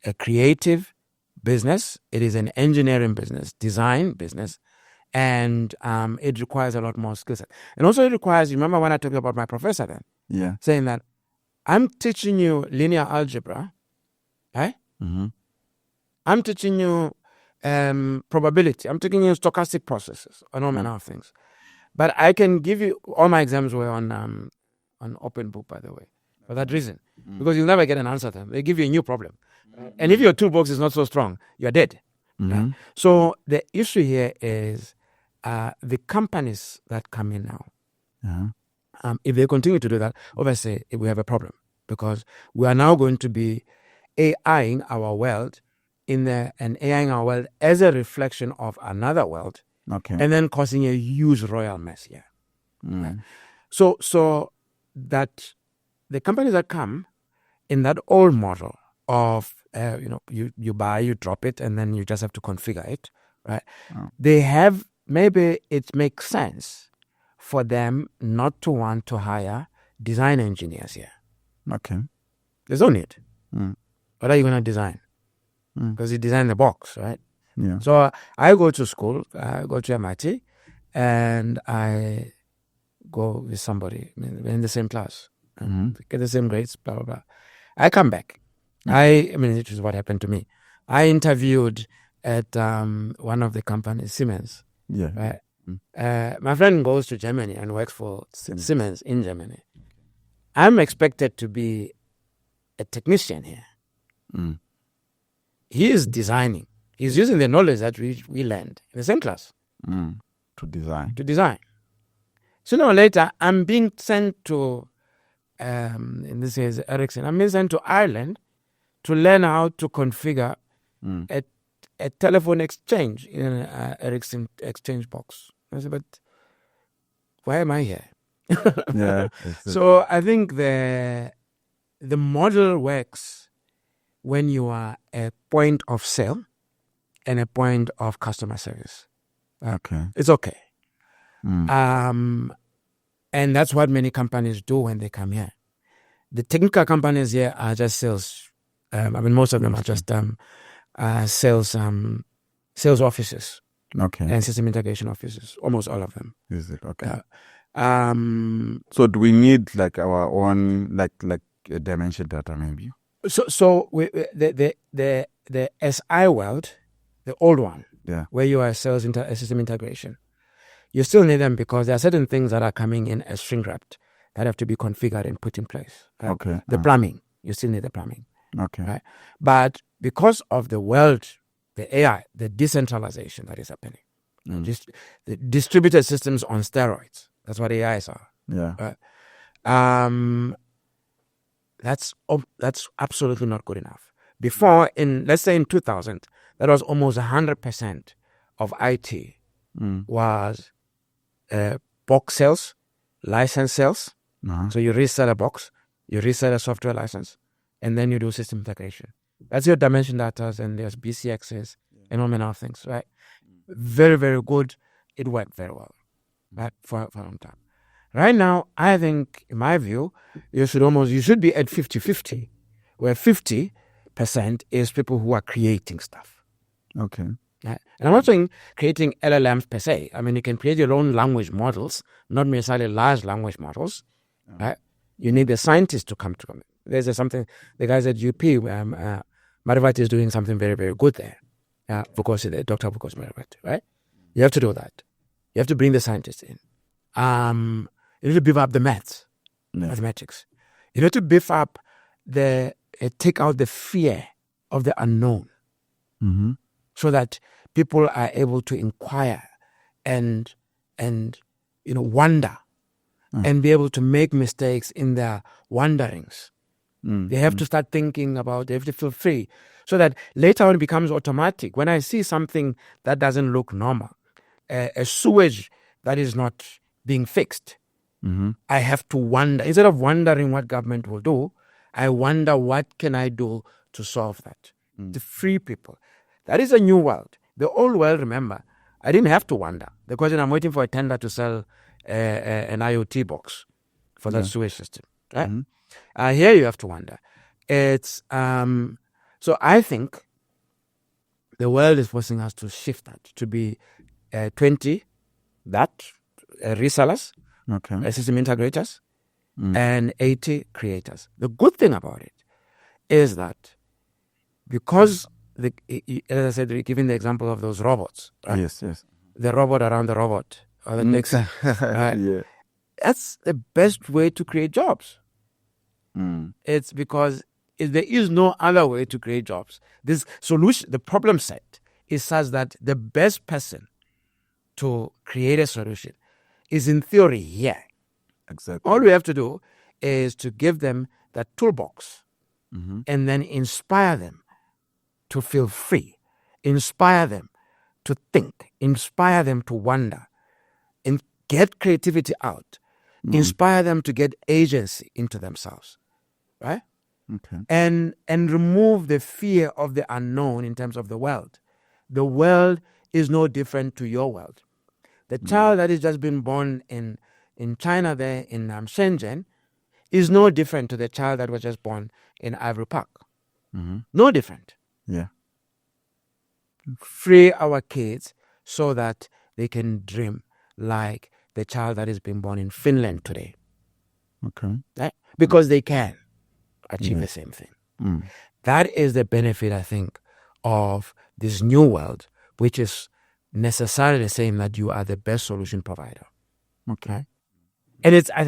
a creative business. It is an engineering business, design business, and it requires a lot more skill set. And also it requires, you remember when I told you about my professor then? Yeah. Saying that I'm teaching you linear algebra, right? Mm-hmm. I'm teaching you probability. I'm teaching you stochastic processes and all manner of things. But I can give you, all my exams were on open book, by the way, for that reason. Because you'll never get an answer to them. They give you a new problem. And if your toolbox is not so strong, you're dead. Right? So the issue here is the companies that come in now, if they continue to do that, obviously we have a problem because we are now going to be AIing our world and AIing our world as a reflection of another world, Okay. and then causing a huge royal mess here. Right? So that the companies that come in that old model of you buy, you drop it, and then you just have to configure it, right? They have, maybe it makes sense for them not to want to hire design engineers here. Okay. There's no need. What are you going to design? Because you design the box, right? Yeah. So I go to school, I go to MIT, and I go with somebody in the same class, get the same grades, blah, blah, blah. I come back. It is what happened to me. I interviewed at one of the companies, Siemens. Yeah. Right? My friend goes to Germany and works for Siemens in Germany. I'm expected to be a technician here. He is designing. He's using the knowledge that we learned in the same class To design. Sooner or later, I'm being sent to, in this case, Ericsson, I'm being sent to Ireland to learn how to configure a telephone exchange in an Ericsson exchange box. I said, but why am I here? Yeah. So I think the model works when you are a point of sale and a point of customer service. Okay. It's okay. And that's what many companies do when they come here. The technical companies here are just sales. Most of them are just sales offices. Okay. And system integration offices. Almost all of them. Is it okay? So do we need like our own like dimension data maybe? So the SI world, the old one, where you are system integration, you still need them because there are certain things that are coming in as shrink wrapped that have to be configured and put in place. Right? Okay. The plumbing, you still need the plumbing. Okay. Right? But because of the world, the AI, the decentralization that is happening, just the distributed systems on steroids. That's what AIs are. Yeah. Right? That's absolutely not good enough Before, let's say in 2000, that was almost 100% of IT was box sales, license sales. So you resell a box, you resell a software license, and then you do system integration. That's your dimension data, and there's BCXs and all manner of things, right? Very, very good. It worked very well, right, for a long time. Right now, I think, in my view, you should be at 50-50, where 50% is people who are creating stuff. Okay. Right? And I'm not saying creating LLMs per se. I mean, you can create your own language models, not necessarily large language models. Right? You need the scientists to come to them. There's something, the guys at UP, Marivati is doing something very, very good there. Dr. Vukosi Marivati, right? You have to do that. You have to bring the scientists in. You need to beef up the mathematics. You need to beef up take out the fear of the unknown, so that people are able to inquire and wonder, and be able to make mistakes in their wanderings. They have to start thinking about. They have to feel free, so that later on it becomes automatic. When I see something that doesn't look normal, a sewage that is not being fixed, I have to wonder. Instead of wondering what government will do, I wonder what can I do to solve that, to free people. That is a new world. The old world, remember, I didn't have to wonder. The question, I'm waiting for a tender to sell an IoT box for that sewage system. Right? Here you have to wonder. It's so I think the world is forcing us to shift that to be 20 resellers, system integrators, and 80 creators. The good thing about it is that because as I said, giving the example of those robots, right? Yes. The robot around the robot, or the next, right? That's the best way to create jobs. It's because there is no other way to create jobs. This solution, the problem set, is such that the best person to create a solution is, in theory, here. Exactly. All we have to do is to give them that toolbox, and then inspire them to feel free, inspire them to think, inspire them to wonder, and get creativity out, inspire them to get agency into themselves, right? Okay. And remove the fear of the unknown in terms of the world. The world is no different to your world. The child that has just been born in China there, in Shenzhen, is no different to the child that was just born in Ivory Park. No different. Yeah. Free our kids so that they can dream like the child that is being born in Finland today. Okay. Right? Because they can achieve the same thing. That is the benefit, I think, of this new world, which is necessarily saying that you are the best solution provider. Okay. And it's a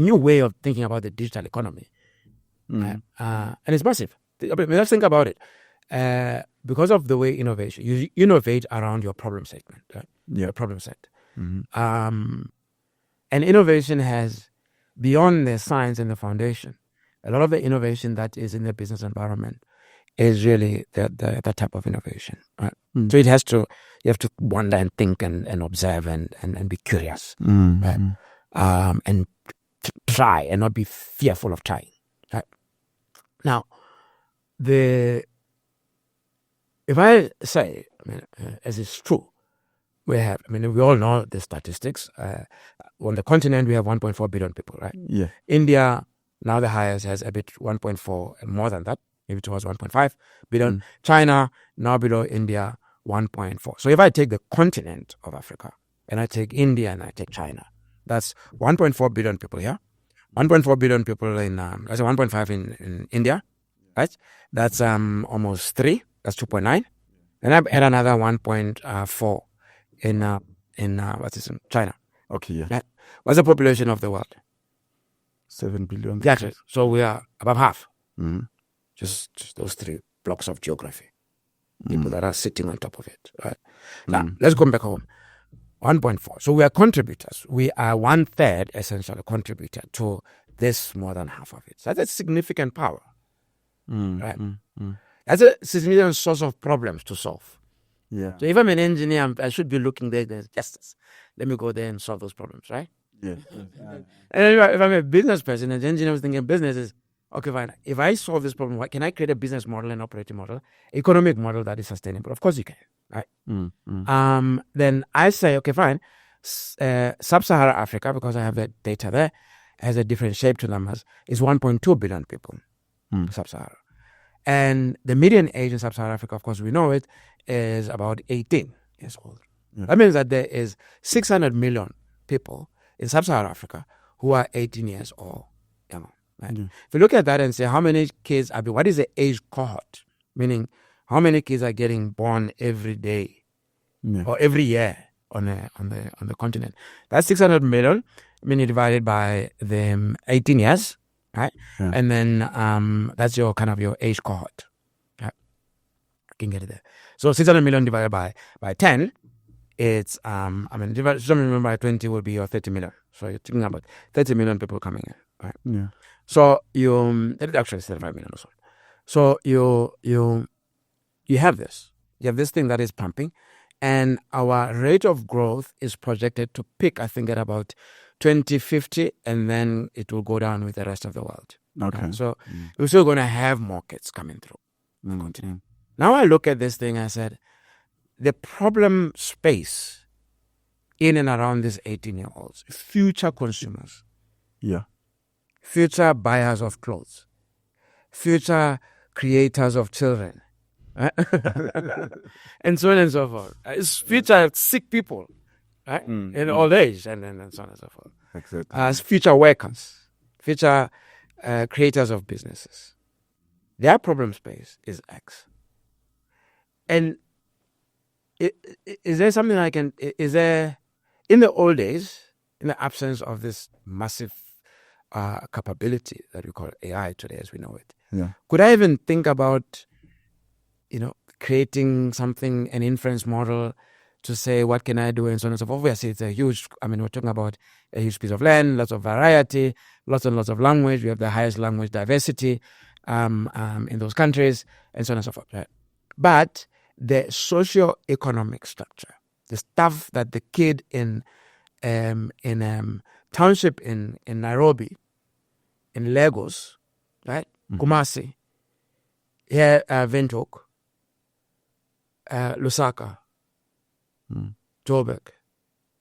new way of thinking about the digital economy. And it's massive. I mean, let's think about it. Because of the way innovation, you innovate around your problem statement, right? Your problem set. And innovation has, beyond the science and the foundation, a lot of the innovation that is in the business environment is really that type of innovation, right? So you have to wonder and think and observe and be curious, right? And try and not be fearful of trying, right? Now, if I say, as it's true, we all know the statistics. On the continent, we have 1.4 billion people, right? Yeah. India, now the highest, has a bit 1.4, and more than that, maybe towards 1.5 billion. China, now below India, 1.4. So if I take the continent of Africa, and I take India and I take China, that's 1.4 billion people here. 1.4 billion people in, that's 1.5 in India, right? That's almost 3. That's 2.9. And I add another 1.4 in China. Okay, yeah. Right? What's the population of the world? 7 billion. That's it. So we are above half. Just those 3 blocks of geography. People that are sitting on top of it. Right? Now, let's go back home. 1.4. So we are contributors. We are 1/3 essentially contributor to this more than half of it. So that's a significant power. Right? Mm. That's a significant source of problems to solve. Yeah. So if I'm an engineer, I should be looking there, there's justice. Let me go there and solve those problems, right? Yes. And if I'm a business person, an engineer was thinking business is, okay, fine. If I solve this problem, can I create a business model and operating model, economic model that is sustainable? Of course you can, right? Then I say, okay, fine. Sub-Saharan Africa, because I have the data there, has a different shape to numbers, is 1.2 billion people, Sub-Saharan. And the median age in Sub-Saharan Africa, of course, we know it, is about 18 years old. Yeah. That means that there is 600 million people in Sub-Saharan Africa who are 18 years or younger. Right? Mm-hmm. If you look at that and say how many kids are, what is the age cohort? Meaning how many kids are getting born every day or every year on the continent? That's 600 million, meaning divided by the 18 years, right? Yeah. And then that's your kind of your age cohort. Right? I can get it there. So 600 million divided by 10, it's 600 million by 20 will be your 30 million. So you're thinking about 30 million people coming in, right? Yeah. So actually 75 million or so. So you have this. You have this thing that is pumping, and our rate of growth is projected to peak, I think, at about 2050, and then it will go down with the rest of the world. Okay. Right? So we're still going to have more kids coming through the continent. Now I look at this thing, I said, the problem space in and around these 18-year-olds, future consumers, future buyers of clothes, future creators of children, right? and so on and so forth. It's future sick people, right? In old age, and so on and so forth. Exactly. As future workers, future creators of businesses. Their problem space is X. And is there something is there, in the old days, in the absence of this massive capability that we call AI today as we know it, could I even think about, creating something, an inference model to say, what can I do and so on and so forth? Obviously, it's a huge, we're talking about a huge piece of land, lots of variety, lots and lots of language. We have the highest language diversity in those countries and so on and so forth. Right? But the socio-economic structure, the stuff that the kid in township in Nairobi, in Lagos, right, Kumasi, here Windhoek, Lusaka, Joburg,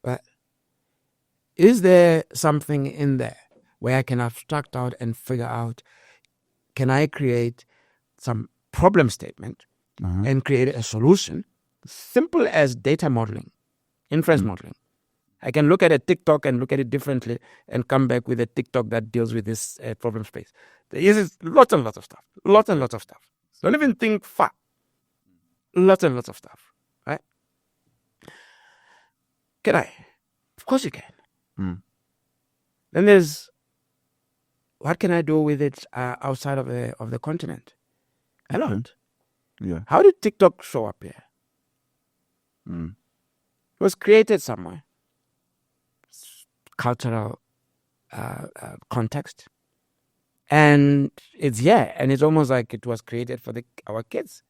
right? Is there something in there where I can abstract out and figure out, can I create some problem statement and create a solution, simple as data modeling, inference modeling? I can look at a TikTok and look at it differently and come back with a TikTok that deals with this problem space. There is lots and lots of stuff. Lots and lots of stuff. Don't even think far. Lots and lots of stuff. Right? Can I? Of course you can. Then there's, what can I do with it outside of the continent? A lot. Yeah. How did TikTok show up here? It was created somewhere. Cultural context. And it's and it's almost like it was created for our kids.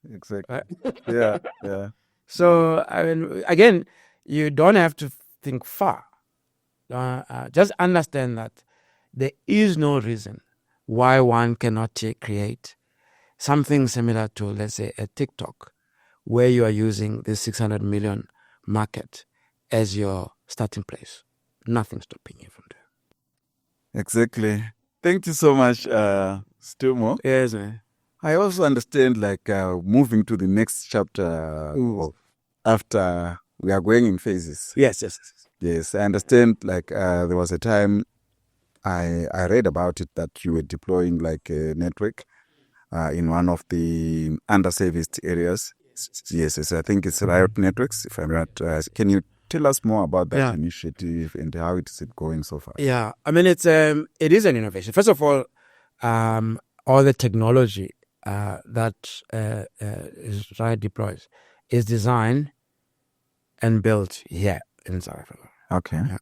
Exactly. Right? Yeah. So, again, you don't have to think far. Just understand that there is no reason why one cannot create something similar to, let's say, a TikTok, where you are using the 600 million market as your starting place. Nothing stopping you from there. Exactly. Thank you so much, Setumo. Yes, man. I also understand, moving to the next chapter after we are going in phases. Yes, I understand, there was a time I read about it that you were deploying a network in one of the underserviced areas. Yes, I think it's Riot Networks, if I'm right. Can you tell us more about that initiative and how is it going so far? Yeah, it is an innovation. First of all the technology that Riot deploys is designed and built here in South Africa. Okay. Yeah.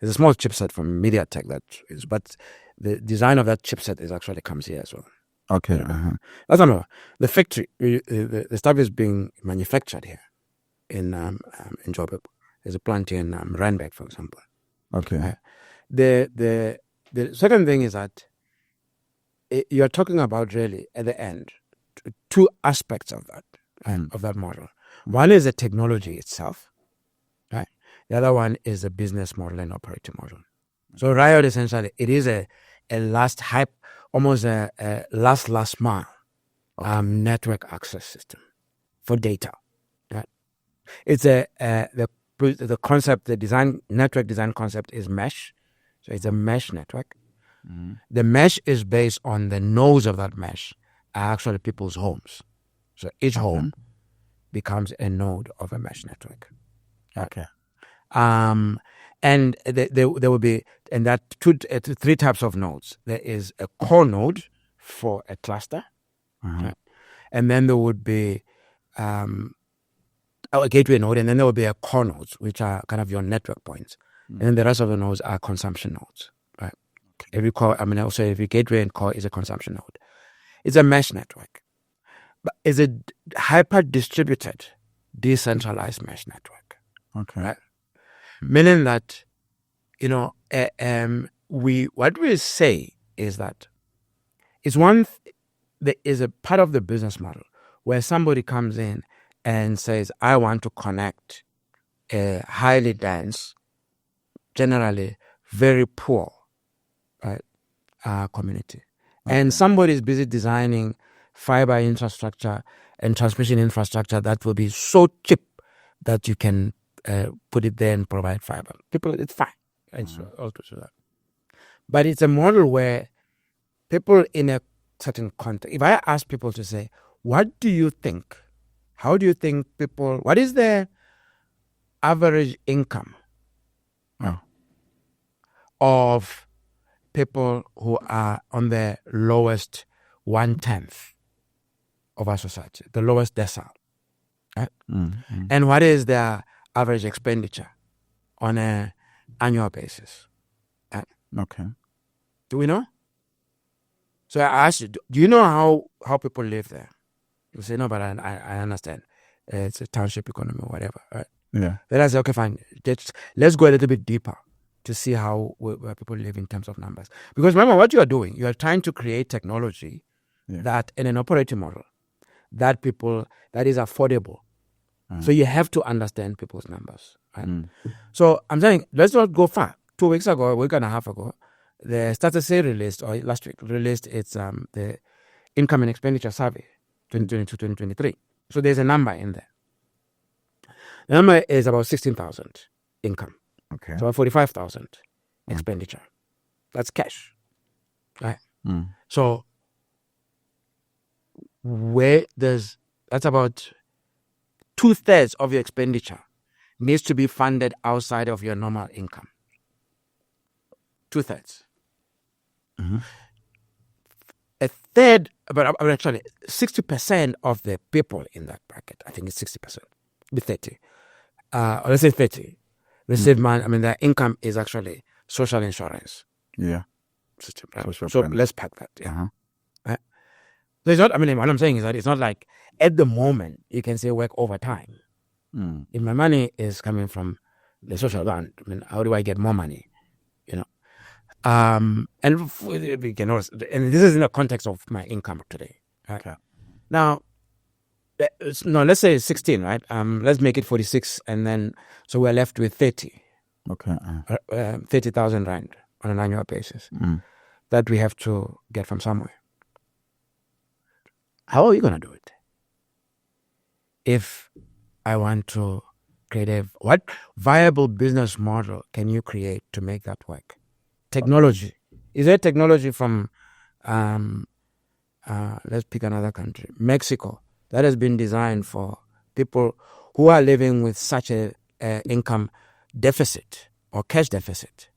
There's a small chipset from MediaTek but the design of that chipset comes here as well. Okay. That's number one. The factory, the stuff is being manufactured here in Joburg. There's a plant here in Randburg, for example. Okay. The second thing is that you're talking about really at the end two aspects of that model. One is the technology itself, right? The other one is the business model and operating model. So Riot essentially it is a last mile network access system for data. Right? It's the concept, network design concept is mesh. So it's a mesh network. The mesh is based on the nodes of that mesh are actually people's homes. So each home becomes a node of a mesh network. Okay. And there will be three types of nodes. There is a core node for a cluster, right? And then there would be a gateway node, and then there will be a core nodes, which are kind of your network points. And then the rest of the nodes are consumption nodes, right? Every gateway and core is a consumption node. It's a mesh network, but it's a hyper-distributed, decentralized mesh network. Okay. Right? Meaning that, what we say is that there is a part of the business model where somebody comes in and says, I want to connect a highly dense, generally very poor, right, community. Okay. And somebody is busy designing fiber infrastructure and transmission infrastructure that will be so cheap that you can put it there and provide fiber. People, it's fine. It's also that. But it's a model where people in a certain context, if I ask people to say, what do you think? How do you think what is their average income of people who are on the lowest 1/10 of our society, the lowest decile? Right? And what is their average expenditure on an annual basis? Okay. Do we know? So I asked you, do you know how people live there? You say, no, but I understand. It's a township economy or whatever, right? Yeah. Then I say, okay, fine. Let's go a little bit deeper to see where people live in terms of numbers. Because remember what you are doing, you are trying to create technology that in an operating model that is affordable. So you have to understand people's numbers, right? So I'm saying, let's not go far. 2 weeks ago, a week and a half ago, the Status released, or last week released, its the income and expenditure survey 2022-2023. So there's a number in there. The number is about 16,000 income. Okay. So 45,000 expenditure. That's cash, right? So that's about 2/3 of your expenditure needs to be funded outside of your normal income. 2/3. A third, but actually 60% of the people in that bracket, I think it's 60%, be 30, or let's say 30, receive money. I mean, their income is actually social insurance. Yeah. System, right? So let's pack that. Yeah. Right? So it's not, I mean, what I'm saying is that it's not like at the moment you can say work overtime. If my money is coming from the social fund, I mean, how do I get more money? And we can also, and this is in the context of my income today. Right? Okay. Now, let's say 16, right? Let's make it 46, and then so we're left with 30. Okay. 30,000 rand on an annual basis that we have to get from somewhere. How are we going to do it? If I want to create what viable business model can you create to make that work? Technology. Is there technology from, let's pick another country, Mexico, that has been designed for people who are living with such a income deficit or cash deficit?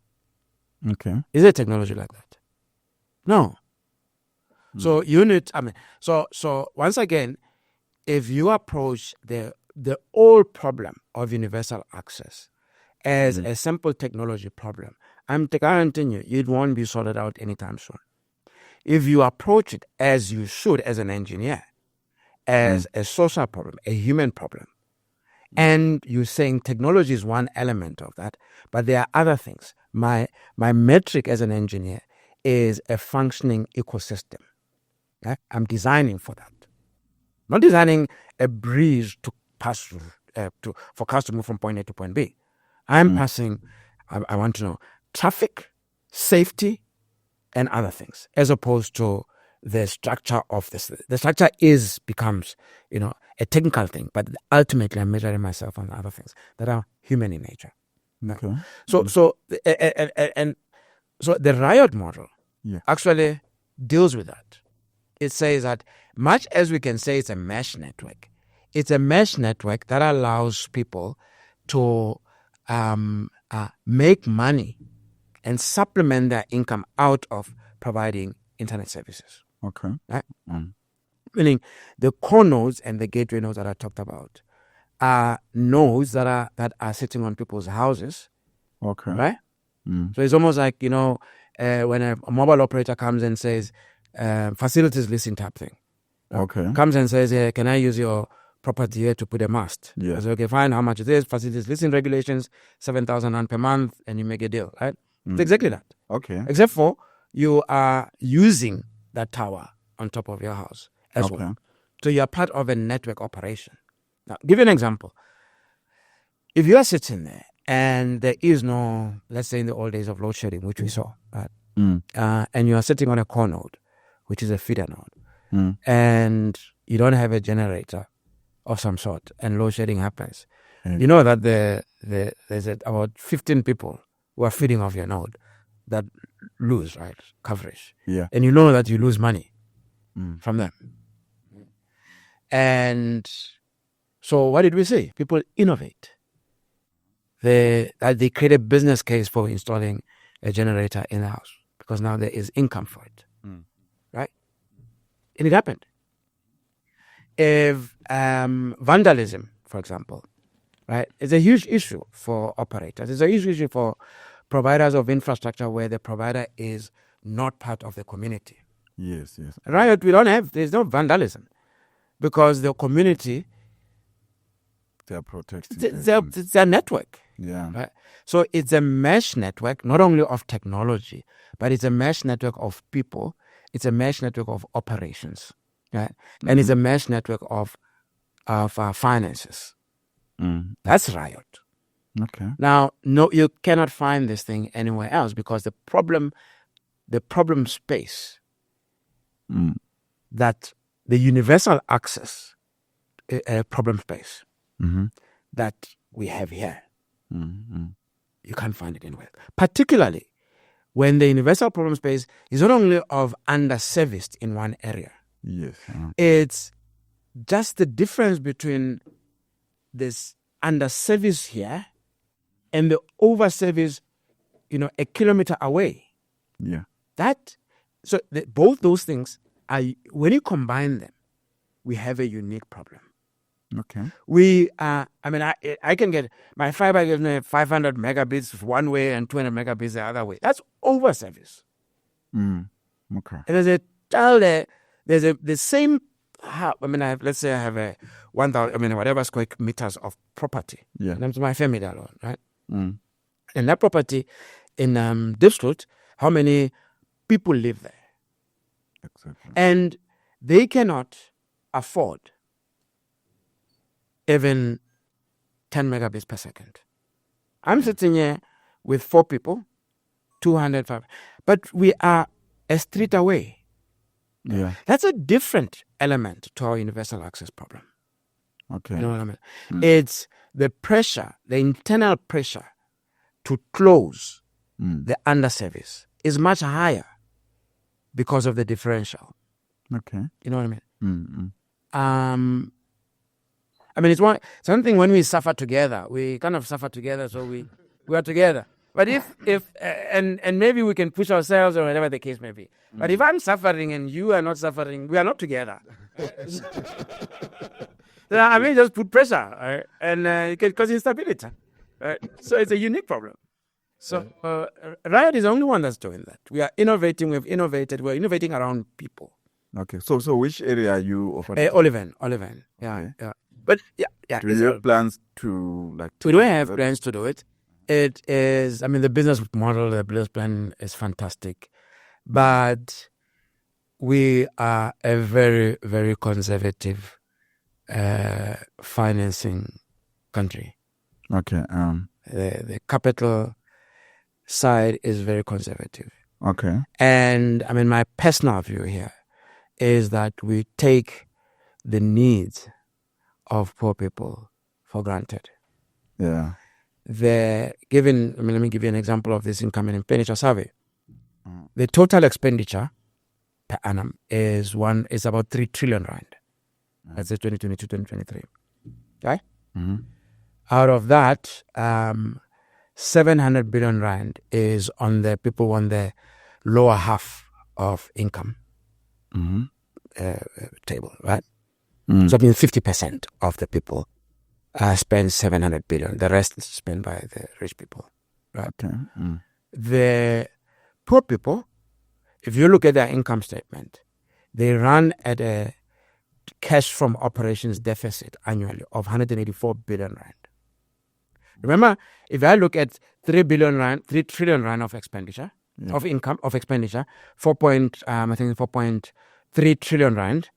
Okay. Is there technology like that? No. So you need, so once again, if you approach the old problem of universal access as a simple technology problem, I'm guaranteeing you, it won't be sorted out anytime soon. If you approach it as you should as an engineer, as a social problem, a human problem, and you're saying technology is one element of that, but there are other things. My metric as an engineer is a functioning ecosystem. Okay? I'm designing for that. Not designing a bridge to pass for cars to move from point A to point B. I'm passing, I want to know, traffic, safety, and other things, as opposed to the structure of this. The structure becomes, a technical thing, but ultimately I'm measuring myself on other things that are human in nature. Okay. So the Riot model actually deals with that. It says that much as we can say it's a mesh network, it's a mesh network that allows people to make money and supplement their income out of providing internet services. Okay. Right? Meaning the core nodes and the gateway nodes that I talked about are nodes that are sitting on people's houses. Okay. Right? So it's almost like, when a mobile operator comes and says, facilities leasing type thing. Okay. Comes and says, hey, can I use your property here to put a mast? Yeah. I say, okay, fine. How much it is? Facilities leasing regulations, 7,000 rand per month, and you make a deal, right? It's exactly that. Okay. Except for you are using that tower on top of your house as well. So you are part of a network operation. Now, give you an example. If you are sitting there and there is no, let's say in the old days of load shedding, which we saw, right? And you are sitting on a core node, which is a feeder node, and you don't have a generator of some sort, and load shedding happens. You know that there's about 15 people who are feeding off your node that lose, right, coverage. Yeah. And you know that you lose money from them. And so what did we say? People innovate. They create a business case for installing a generator in the house because now there is income for it. Right? And it happened. If vandalism, for example, right, is a huge issue for operators. It's a huge issue for providers of infrastructure where the provider is not part of the community. Yes. Riot, there's no vandalism because the community, they are protecting. It's their network. Yeah. Right? So it's a mesh network, not only of technology, but it's a mesh network of people. It's a mesh network of operations. Right? And it's a mesh network of finances. That's Riot. Okay. Now, no, you cannot find this thing anywhere else because the problem space that the universal access problem space that we have here, you can't find it anywhere. Particularly when the universal problem space is not only of underserviced in one area. Yes. It's just the difference between this underservice here and the overservice, a kilometer away. Yeah. Both those things are, when you combine them, we have a unique problem. Okay. I can get my fiber gives me 500 megabits one way and 200 megabits the other way. That's overservice. Okay. And there's a child there. There's the same. Let's say I have a 1,000. Whatever square meters of property. Yeah. And that's my family alone, right? And that property in District, how many people live there? Exactly. And they cannot afford even 10 megabits per second. I'm sitting here with 4 people, 205, but we are a street away. Yeah. That's a different element to our universal access problem. Okay. You know what I mean? It's the pressure, the internal pressure to close the underservice is much higher because of the differential. Okay. You know what I mean? It's something when we suffer together, we kind of suffer together, so we are together. But and maybe we can push ourselves or whatever the case may be. But if I'm suffering and you are not suffering, we are not together. Just put pressure, right? And it can cause instability, right? So it's a unique problem. So Riot is the only one that's doing that. We are innovating. We've innovated. We're innovating around people. Okay. So which area are you offering? Oliven. Yeah, Okay. yeah. But yeah. Do you have plans to like? We don't have plans to do it. It is. I mean, the business model, the business plan is fantastic, but we are a very, very conservative financing country. Okay. The capital side is very conservative. Okay. And I mean, my personal view here is that we take the needs of poor people for granted. Yeah. Let me give you an example of this income and expenditure survey. The total expenditure per annum is about 3 trillion rand. That's it, 2022, 2023. Okay? Mm-hmm. Out of that, 700 billion rand is on the people on the lower half of income table, right? So I mean 50% of the people spend 700 billion. The rest is spent by the rich people, right? Okay. The poor people, if you look at their income statement, they run at a cash from operations deficit annually of 184 billion rand. Remember, if I look at 3 trillion rand of expenditure, of income, of expenditure, 4.3 trillion rand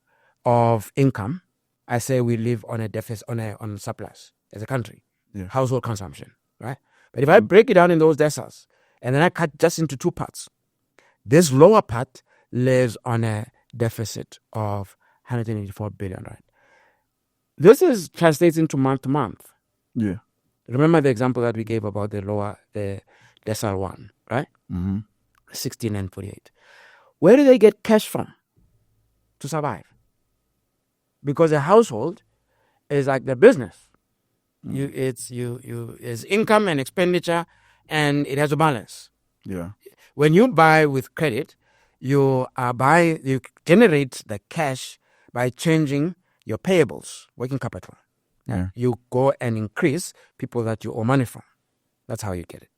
of income, I say we live on a deficit, on surplus as a country, household consumption, right? But if I break it down in those deciles, and then I cut just into two parts, this lower part lives on a deficit of 184 billion rand. This translates into month to month. Yeah. Remember the example that we gave about the decile 1, right? 16 and 48. Where do they get cash from to survive? Because a household is like the business. It's income and expenditure, and it has a balance. Yeah. When you buy with credit, you generate the cash by changing your payables, working capital. Yeah. You go and increase people that you owe money from. That's how you get it.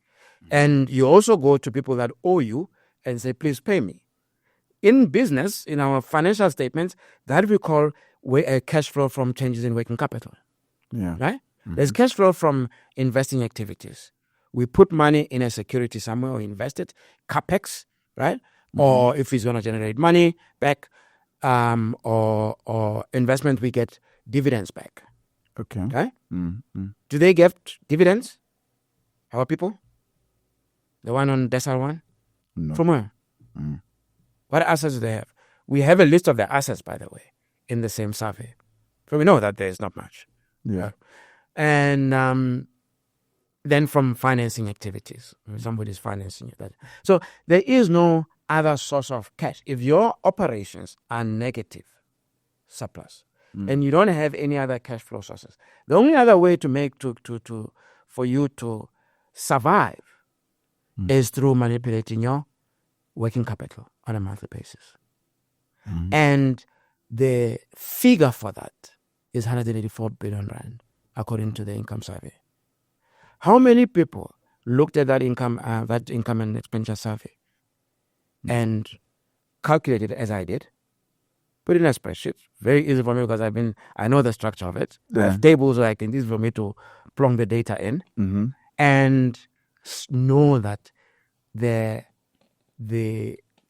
And you also go to people that owe you and say, please pay me. In business, in our financial statements, that we call a cash flow from changes in working capital. Yeah. Right? There's cash flow from investing activities. We put money in a security somewhere or invest it, capex, right? Or if it's going to generate money back, or investment, we get dividends back. Okay. Right? Do they get dividends? Our people? The one on decile 1? No. From where? What assets do they have? We have a list of their assets, by the way, in the same survey. So we know that there is not much. Yeah. And then from financing activities, somebody's financing that. So there is no other source of cash. If your operations are negative surplus, and you don't have any other cash flow sources, the only other way to make for you to survive is through manipulating your working capital on a monthly basis. And the figure for that is 184 billion rand, according to the income survey. How many people looked at that income and expenditure survey and calculated as I did? Put it in a spreadsheet. Very easy for me because I know the structure of it. I have tables where it's easy for me to plug the data in and know that the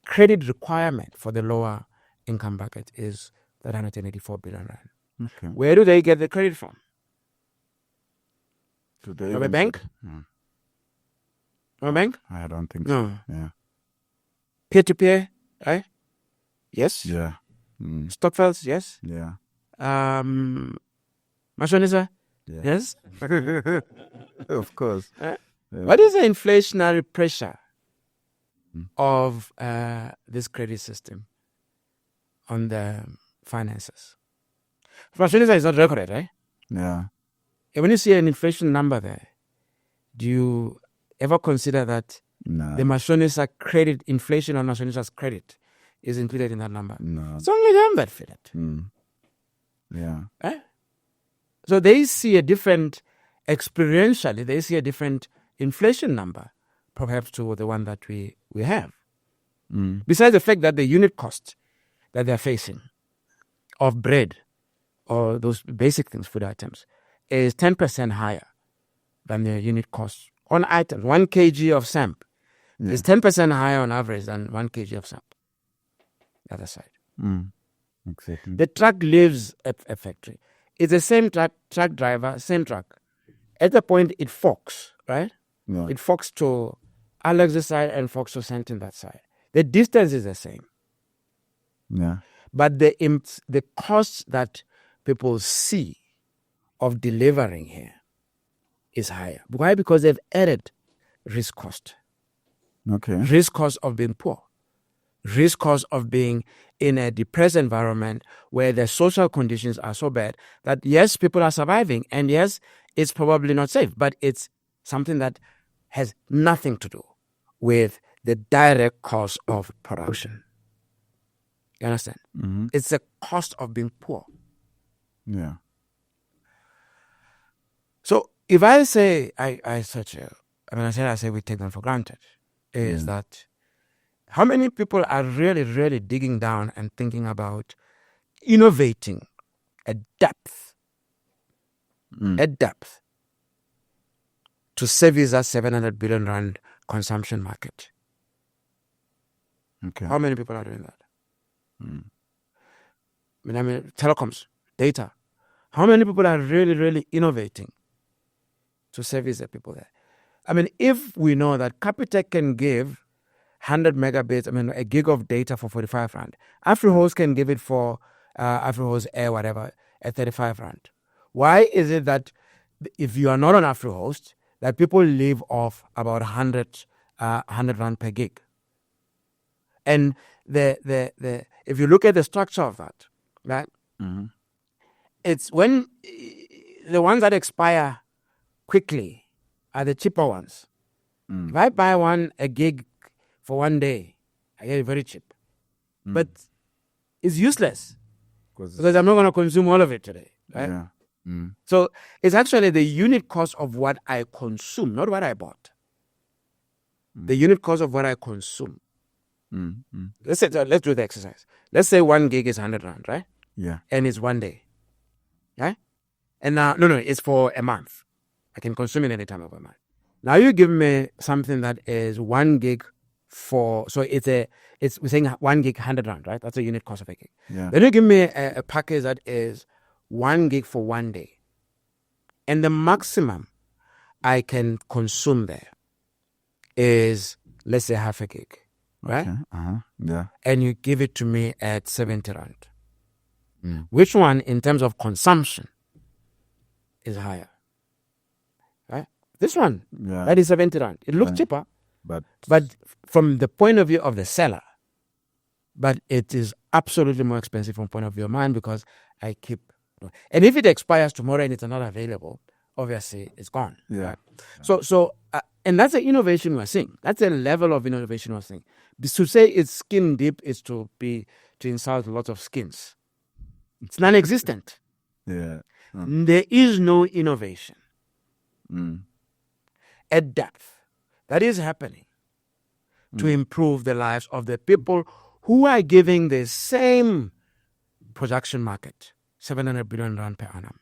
credit requirement for the lower income bracket is that 184 billion rand. Okay. Where do they get the credit from? From a bank? From a bank? I don't think No. so. Yeah. Peer-to-peer, right? Yes. Yeah. Stockfields, yes. Yeah. Mashonisa, Yeah. yes. Of course. What is the inflationary pressure of this credit system on the finances? Mashonisa is not recorded, right? Yeah. And when you see an inflation number there, do you ever consider that No. the Mashonisa credit, inflation on Mashonisa's credit is included in that number? No. It's only them that feel it. Yeah. So they see a different, experientially, they see a different inflation number perhaps to the one that we have. Mm. Besides the fact that the unit cost that they're facing of bread or those basic things, food items, is 10% higher than the unit cost on items. 1 kg of samp is 10% higher on average than 1 kg of samp. The other side. Mm. Exactly. The truck leaves a factory. It's the same truck driver, same truck. At the point, it forks, right? Yeah. It forks to Alex's side and forks to Sentin that side. The distance is the same. Yeah. But the cost that people see of delivering here is higher. Why? Because they've added risk cost. Okay. Risk cost of being poor. Risk cost of being in a depressed environment where the social conditions are so bad that yes, people are surviving, and yes, it's probably not safe, but it's something that has nothing to do with the direct cost of production. You understand? Mm-hmm. It's the cost of being poor. Yeah. So if I say I say we take them for granted, is that how many people are really, really digging down and thinking about innovating at depth, to service that 700 billion rand consumption market? Okay. How many people are doing that? I mean, telecoms, data. How many people are really, really innovating to service the people there? I mean, if we know that Capitec can give 100 megabits, a gig of data for 45 rand, AfriHost can give it for AfriHost Air, whatever, at 35 rand. Why is it that if you are not on AfriHost, that people live off about 100 rand per gig? And if you look at the structure of that, right? Mm-hmm. It's when the ones that expire quickly are the cheaper ones. If I buy a gig for 1 day, I get it very cheap. But it's useless because I'm not going to consume all of it today, right? Yeah. So it's actually the unit cost of what I consume, not what I bought. The unit cost of what I consume. Let's do the exercise. Let's say 1 gig is 100 rand, right? Yeah. And it's 1 day, right? And now, no, it's for a month. I can consume it any time of a month. Now you give me something that is 1 gig we're saying 1 gig 100 rand, right? That's a unit cost of a gig. Yeah. Then you give me a package that is 1 gig for 1 day, and the maximum I can consume there is, let's say, half a gig, right? Okay. Yeah. And you give it to me at 70 rand. Which one, in terms of consumption, is higher? Right? This one, that is 70 rand. It looks cheaper, but from the point of view of the seller, but it is absolutely more expensive from the point of view of mine, because I keep. And if it expires tomorrow and it's not available, obviously it's gone. Yeah. Right? So and that's the innovation we're seeing. That's the level of innovation we're seeing. To say it's skin deep is to insult lots of skins. It's non-existent. Yeah. There is no innovation at depth that is happening to improve the lives of the people who are giving the same production market 700 billion rand per annum.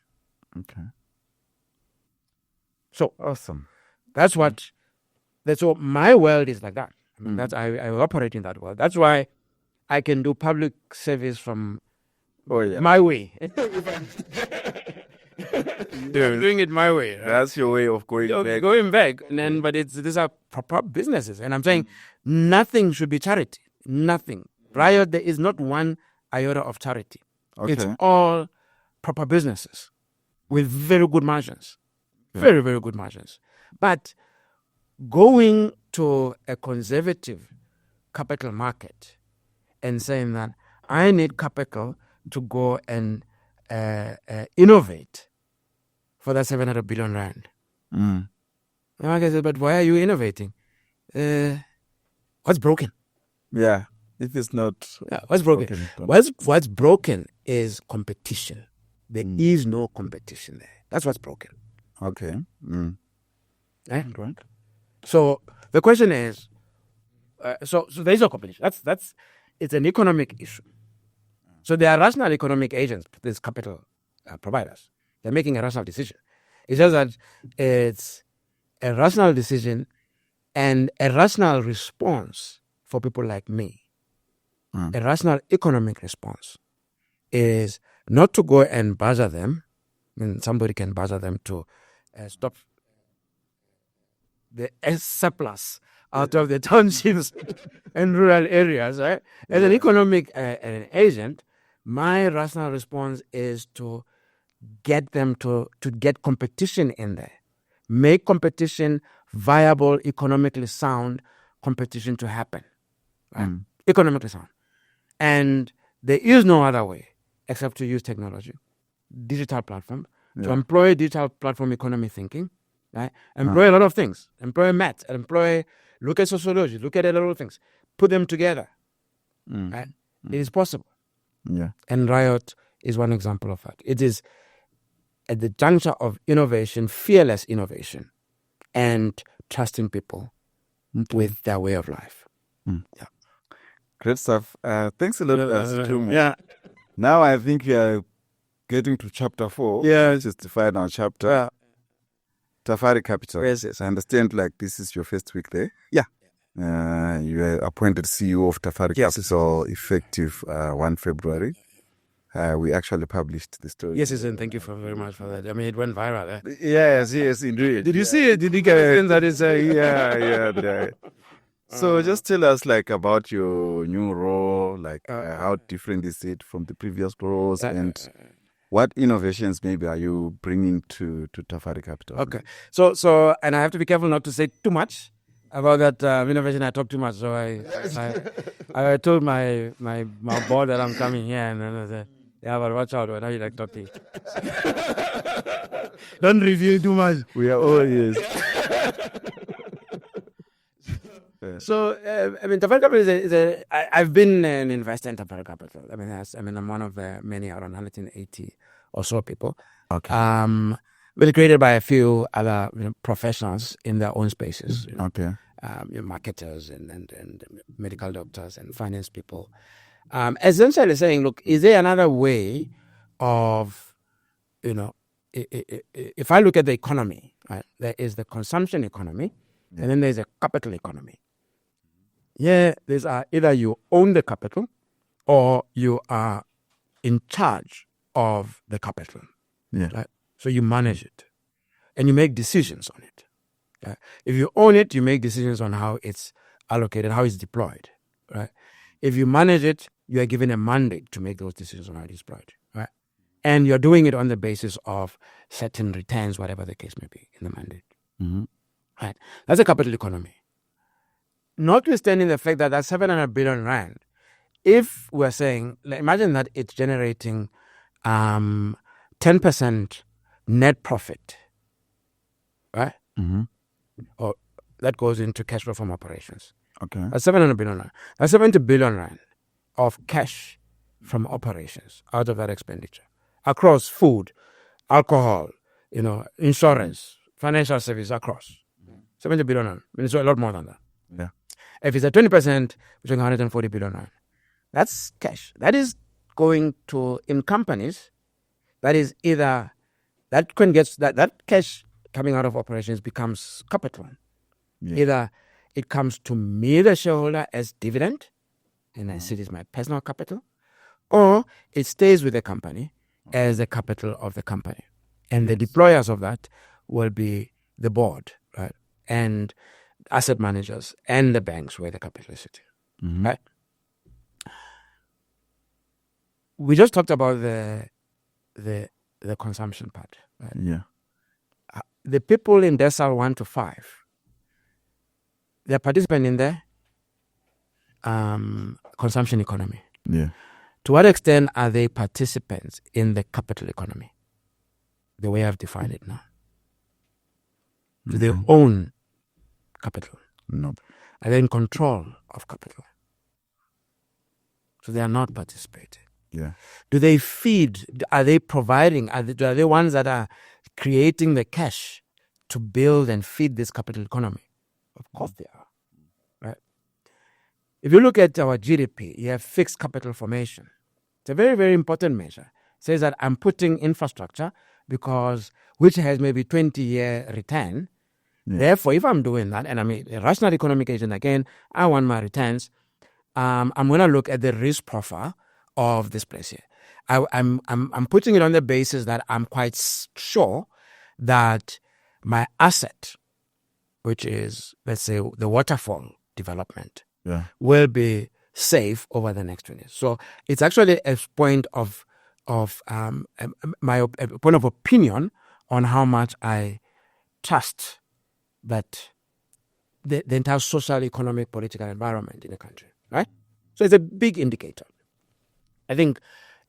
Okay. So Awesome. that's what my world is like that. That's I operate in that world. That's why I can do public service from my way. Doing it my way. Right? That's your way of going back. Going back. But these are proper businesses. And I'm saying nothing should be charity. Nothing. Riot, there is not one iota of charity. Okay. It's all proper businesses with very good margins. Very, very good margins. But going to a conservative capital market and saying that I need capital to go and innovate for that 700 billion rand. And like I said, but why are you innovating? What's broken? Yeah. If it's not. Yeah, what's broken? What's broken is competition. There is no competition there. That's what's broken. Okay. Right? Right. So the question is, so there is no competition. It's an economic issue. So there are rational economic agents, these capital providers. They're making a rational decision. It's just that it's a rational decision and a rational response for people like me. A rational economic response is not to go and buzzer them. I mean, somebody can buzzer them to stop the surplus out of the townships and rural areas. Right? As an economic an agent, my rational response is to get them to get competition in there, make competition viable, economically sound competition to happen, right? Economically sound. And there is no other way except to use technology, digital platform, to employ digital platform economy thinking, right? Employ a lot of things, employ math, look at sociology, look at a lot of things, put them together, right? It is possible. Yeah. And Riot is one example of that. It is at the juncture of innovation, fearless innovation, and trusting people with their way of life. Yeah. Great stuff. Thanks a lot, Setumo. Yeah. Now I think we are getting to chapter 4. Yeah. Which is the final chapter. Tafari Capital. Yes. I understand like this is your first week there. Yeah. You were appointed CEO of Tafari Capital effective 1 February. We actually published the story. Yes, and thank you very much for that. I mean, it went viral. Yes, indeed. Did you see it? Did you get it? That is, yeah. So just tell us like about your new role, like how different is it from the previous roles, and what innovations maybe are you bringing to Tafari Capital? Okay. So, and I have to be careful not to say too much about that innovation. I talk too much, so I told my board that I'm coming here, and then I said, yeah, but watch out when I like talking. Don't review too much. We are all ears. So, I mean, Tafari Capital I've been an investor in Tafari Capital. I mean, I'm one of the many, around 180 or so people. Okay. Really created by a few other professionals in their own spaces. Okay. Marketers and medical doctors and finance people. Essentially saying, look, is there another way of, if I look at the economy, right, there is the consumption economy, and then there's a capital economy. Yeah, there's either you own the capital or you are in charge of the capital. Yeah. Right? So you manage it and you make decisions on it. Right? If you own it, you make decisions on how it's allocated, how it's deployed. Right? If you manage it, you are given a mandate to make those decisions on how it's deployed. Right? And you're doing it on the basis of certain returns, whatever the case may be in the mandate. Mm-hmm. Right? That's a capital economy. Notwithstanding the fact that that's 700 billion rand, if we're saying, imagine that it's generating 10% net profit, right? Mm-hmm. Or that goes into cash flow from operations. Okay. That's 700 billion rand. That's 70 billion rand of cash from operations out of that expenditure across food, alcohol, insurance, financial services across. 70 billion rand. I mean, it's a lot more than that. Yeah. If it's at 20%, we're talking 140 billion rand. That's cash. That is going to, in companies, that is either, that cash coming out of operations becomes capital. Yeah. Either it comes to me, the shareholder, as dividend, and I see it as my personal capital, or it stays with the company as the capital of the company. And the deployers of that will be the board, right? And asset managers and the banks where the capital is sitting, right? We just talked about the consumption part, right? Yeah. The people in decile 1 to 5, they're participating in the consumption economy. Yeah. To what extent are they participants in the capital economy? The way I've defined it now. Do they own capital? No. Are they in control of capital? So they are not participating. Yeah. Do they feed? Are they providing? Are they ones that are creating the cash to build and feed this capital economy? Of course they are. Right? If you look at our GDP, you have fixed capital formation. It's a very, very important measure. It says that I'm putting infrastructure which has maybe 20-year return. Yeah. Therefore, if I'm doing that, and I'm a rational economic agent again, I want my returns. I'm going to look at the risk profile of this place here. I'm putting it on the basis that I'm quite sure that my asset, which is, let's say, the waterfall development, will be safe over the next 20 years. So it's actually a point of my point of opinion on how much I trust that the entire social, economic, political environment in the country, right? So it's a big indicator. I think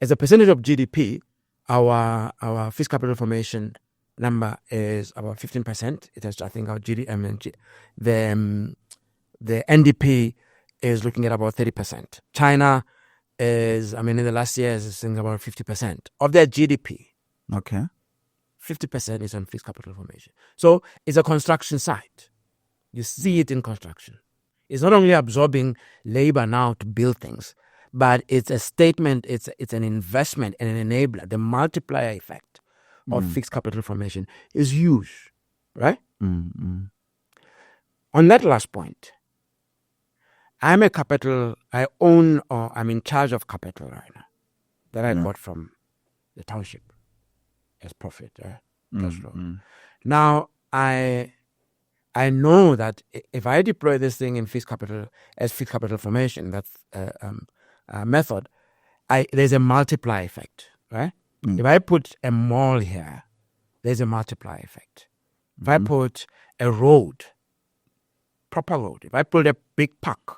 as a percentage of GDP, our fixed capital formation number is about 15%. It has, I think, our GDP, the NDP is looking at about 30%. China is, in the last years, it's about 50% of their GDP. Okay. 50% is on fixed capital formation. So it's a construction site. You see it in construction. It's not only absorbing labor now to build things, but it's a statement, it's an investment and an enabler. The multiplier effect of fixed capital formation is huge, right? Mm-hmm. On that last point, I own or I'm in charge of capital right now that I got from the township as profit, cash flow. Now, I know that if I deploy this thing in fixed capital formation, that's a method, there's a multiplier effect, right? If I put a mall here, there's a multiplier effect. If I put a road, proper road, if I put a big park,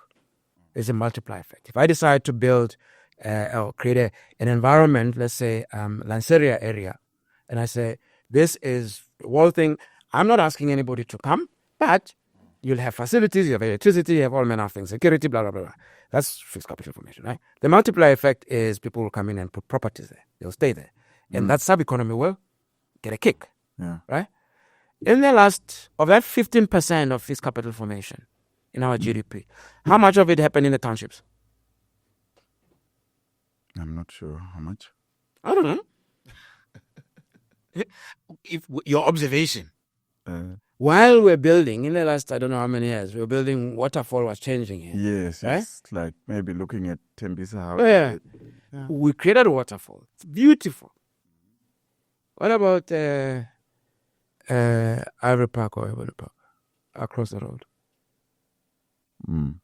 there's a multiplier effect. If I decide to build or create an environment, let's say Lanseria area, and I say, this is the whole thing, I'm not asking anybody to come, but you'll have facilities, you have electricity, you have all manner of things, security, blah, blah, blah, blah. That's fixed capital formation, right? The multiplier effect is people will come in and put properties there. They'll stay there. And that sub-economy will get a kick, right? In the last, of that 15% of fixed capital formation in our GDP, how much of it happened in the townships? I'm not sure how much. I don't know. If your observation, while we're building, in the last, I don't know how many years, we're building, waterfall was changing here. Yes, right? It's like maybe looking at Tembisa House. Yeah. We created a waterfall. It's beautiful. What about Ivory Park or Ivory Park across the road?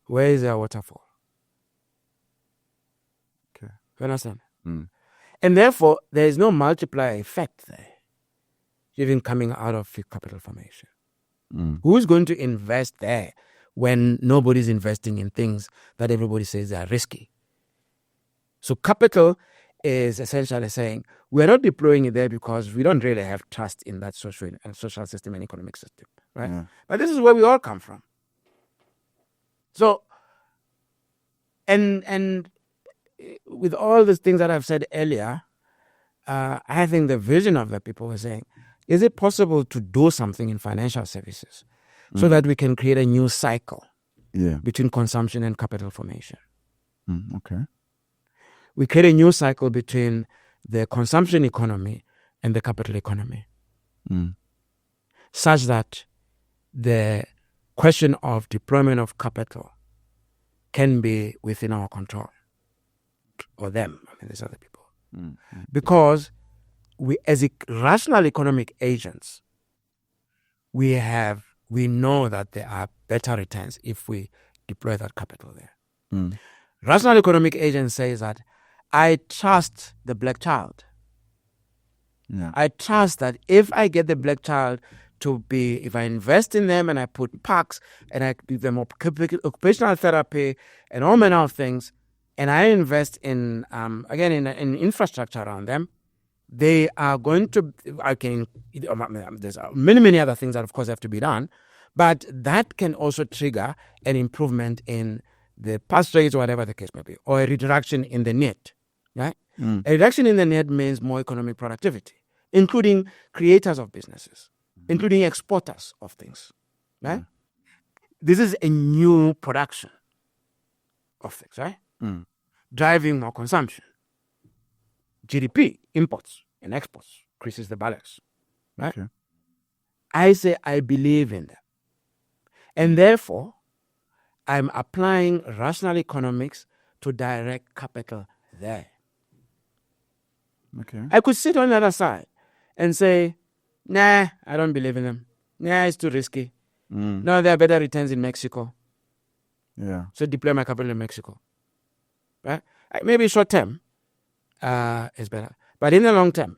Where is our waterfall? Okay. You understand? And therefore, there is no multiplier effect there, even coming out of capital formation. Who's going to invest there when nobody's investing in things that everybody says are risky? So capital is essentially saying, we're not deploying it there because we don't really have trust in that social system and economic system, right? Yeah. But this is where we all come from. So, and with all these things that I've said earlier, I think the vision of the people were saying, is it possible to do something in financial services so that we can create a new cycle between consumption and capital formation? Okay. We create a new cycle between the consumption economy and the capital economy, such that the question of deployment of capital can be within our control, or them, these other people. Because we, as rational economic agents, we know that there are better returns if we deploy that capital there. Rational economic agent says that I trust the black child. I trust that if I get the black child if I invest in them and I put parks and I give them occupational therapy and all manner of things, and I invest in, in infrastructure around them, they are going to, there's many, many other things that of course have to be done, but that can also trigger an improvement in the pass rates, whatever the case may be, or a reduction in the net, right? A reduction in the net means more economic productivity, including creators of businesses, including exporters of things, right? this is a new production of things, right? Driving more consumption. GDP, imports and exports, increases the balance, right? Okay. I say I believe in that. And therefore, I'm applying rational economics to direct capital there. Okay. I could sit on the other side and say, nah, I don't believe in them. Nah, it's too risky. No, there are better returns in Mexico. Yeah. So deploy my capital in Mexico. Right? Maybe short term is better. But in the long term,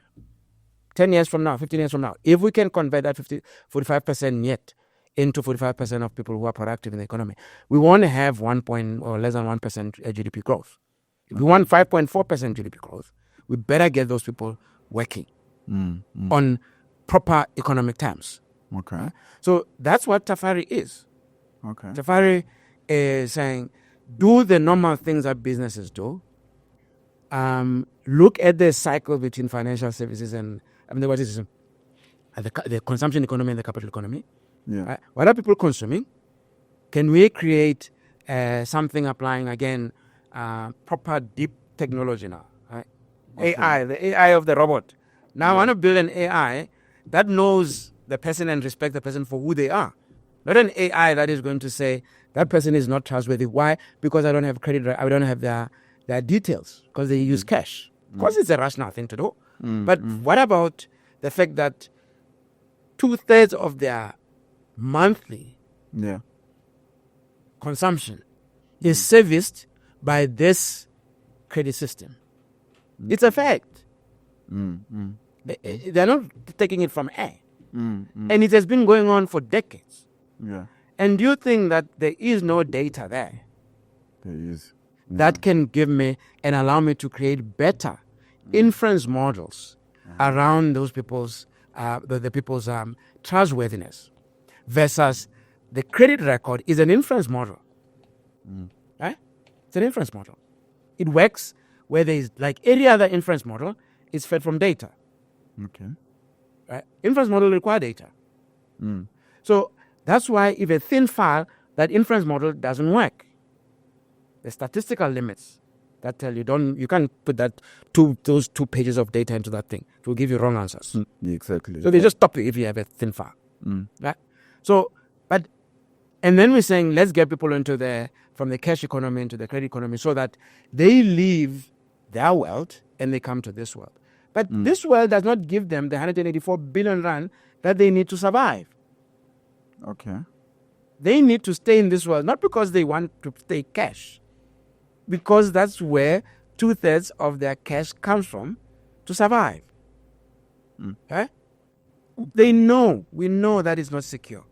10 years from now, 15 years from now, if we can convert that 45% yet into 45% of people who are productive in the economy, we want to have 1 or less than 1% GDP growth. If we want 5.4% GDP growth, we better get those people working on proper economic terms. Okay. So that's what Tafari is. Okay. Tafari is saying, do the normal things that businesses do. Look at the cycle between financial services and the consumption economy and the capital economy. Yeah. Right? What are people consuming? Can we create something applying again proper deep technology now? Right? Okay. AI, the AI of the robot. Now I want to build an AI that knows the person and respect the person for who they are. Not an AI that is going to say that person is not trustworthy. Why? Because I don't have credit. I don't have their details because they use cash. Of course, it's a rational thing to do. But what about the fact that 2/3 of their monthly consumption is serviced by this credit system? It's a fact. They're not taking it from air. And it has been going on for decades. Yeah. And do you think that there is no data there? There is. That can give me and allow me to create better inference models around those people's the people's trustworthiness versus the credit record is an inference model. Right? It's an inference model. It works where there is, like any other inference model, is fed from data. Okay. Right? Inference model require data. So that's why if a thin file, that inference model doesn't work. The statistical limits that tell you can't put those 2 pages of data into that thing. It will give you wrong answers. Exactly. So they just stop you if you have a thin file. Right? So, and then we're saying let's get people from the cash economy into the credit economy so that they leave their world and they come to this world. But this world does not give them the 184 billion rand that they need to survive. Okay. They need to stay in this world, not because they want to stay cash, because that's where 2/3 of their cash comes from to survive. Okay? We know that it's not secure.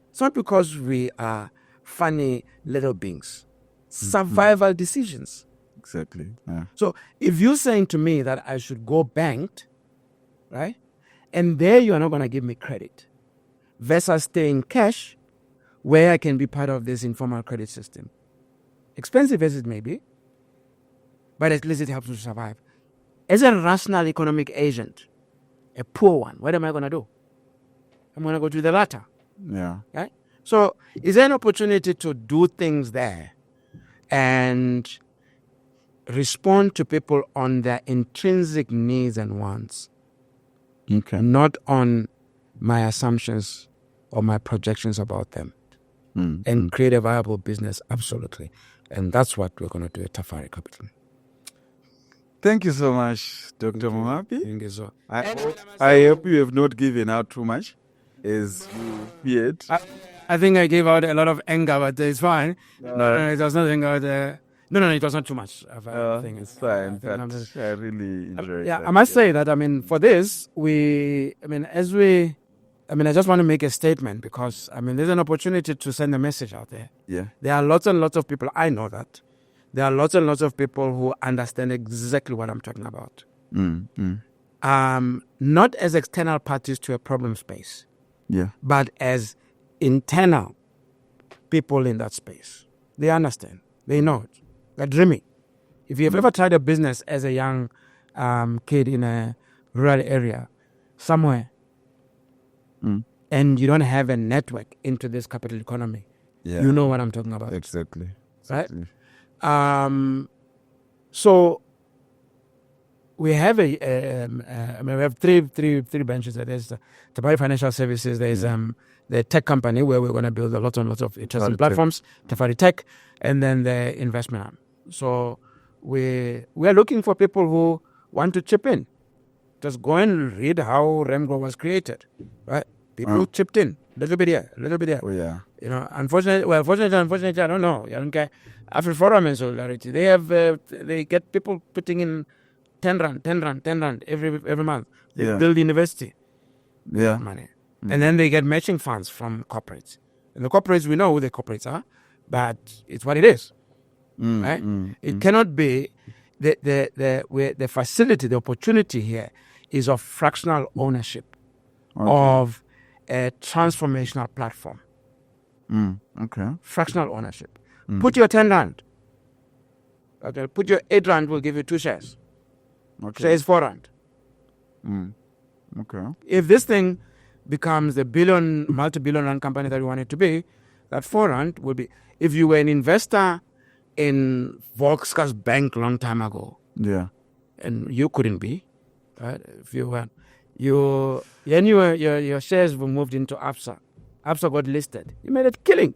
It's not because we are funny little beings. Survival decisions. Exactly. Yeah. So if you're saying to me that I should go banked, right, and there you are not going to give me credit, versus staying cash, where I can be part of this informal credit system. Expensive as it may be, but at least it helps me to survive. As a rational economic agent, a poor one, what am I going to do? I'm going to go to the latter. Yeah. Right? So is there an opportunity to do things there and respond to people on their intrinsic needs and wants, not on my assumptions or my projections about them, and create a viable business? Absolutely. And that's what we're going to do at Tafari Capital. Thank you so much, Dr. Mohapi. Thank you so. I hope you have not given out too much as you feared. I think I gave out a lot of anger, but it's fine. No, it was nothing out there. No, it was not too much of a thing. It's fine. But I really enjoyed it. Yeah, I must say that, for this, I just want to make a statement because, there's an opportunity to send a message out there. Yeah. There are lots and lots of people, I know that. There are lots and lots of people who understand exactly what I'm talking about. Not as external parties to a problem space. Yeah. But as internal people in that space. They understand. They know it. They're dreaming. If you've ever tried a business as a young kid in a rural area somewhere, and you don't have a network into this capital economy, Yeah. You know what I'm talking about. Exactly. Right? So we have we have three branches. There's Tafari Financial Services. There's the tech company where we're going to build a lot of interesting platforms, Tafari Tech, and then the investment arm. So we are looking for people who want to chip in. Just go and read how Remgo was created, right? People chipped in a little bit here, a little bit there. Oh, yeah. You know, unfortunately, I don't know. After Forum and Solidarity, they have they get people putting in 10 rand every month. They build university money. And then they get matching funds from corporates. And the corporates, we know who the corporates are, but it's what it is. Right? It cannot be the facility, the opportunity here is of fractional ownership of a transformational platform. Fractional ownership. Put your 10 rand. Okay, put your 8 rand, will give you 2 shares. Shares 4 rand. If this thing becomes the multi-billion rand company that we want it to be, that 4 rand will be. If you were an investor in Volkswagen Bank long time ago, and you couldn't be, right? If you were, your shares were moved into ABSA. ABSA got listed. You made a killing.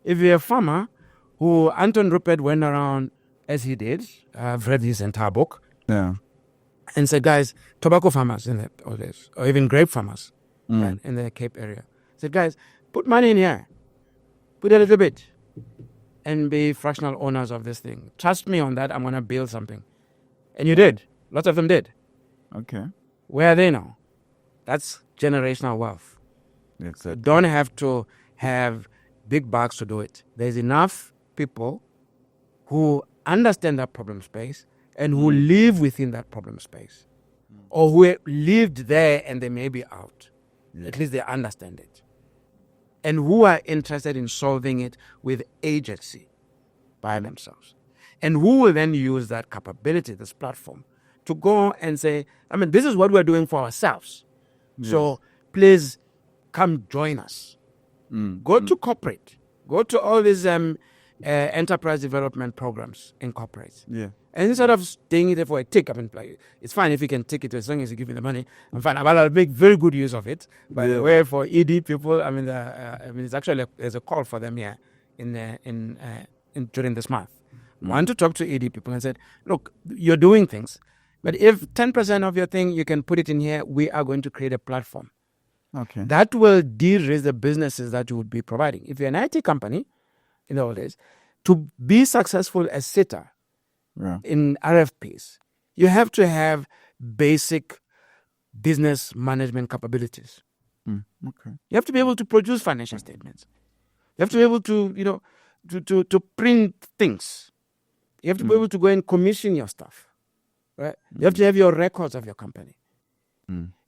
If you're a farmer who Anton Rupert went around as he did, I've read his entire book, and said, guys, tobacco farmers or even grape farmers right, in the Cape area, said, guys, put money in here, put a little bit, and be fractional owners of this thing. Trust me on that, I'm going to build something. And you did. Lots of them did. Where are they now? That's generational wealth. Exactly. You don't have to have big bucks to do it. There's enough people who understand that problem space and who live within that problem space, or who lived there and they may be out. At least they understand it, and who are interested in solving it with agency by themselves, and who will then use that capability, this platform, to go and say, this is what we're doing for ourselves. So please come join us. Go to corporate. Go to all these enterprise development programs in corporates. And instead of staying there for a tick, it's fine if you can take it as long as you give me the money. I'm fine. I'll make very good use of it. By the way, for ED people, it's actually there's a call for them here during this month. I want to talk to ED people and said, look, you're doing things, but if 10% of your thing you can put it in here, we are going to create a platform. That will de-risk the businesses that you would be providing. If you're an IT company, in the old days, to be successful as SITA in RFPs, you have to have basic business management capabilities. You have to be able to produce financial statements. You have to be able to, to print things. You have to be able to go and commission your stuff. Right? You have to have your records of your company.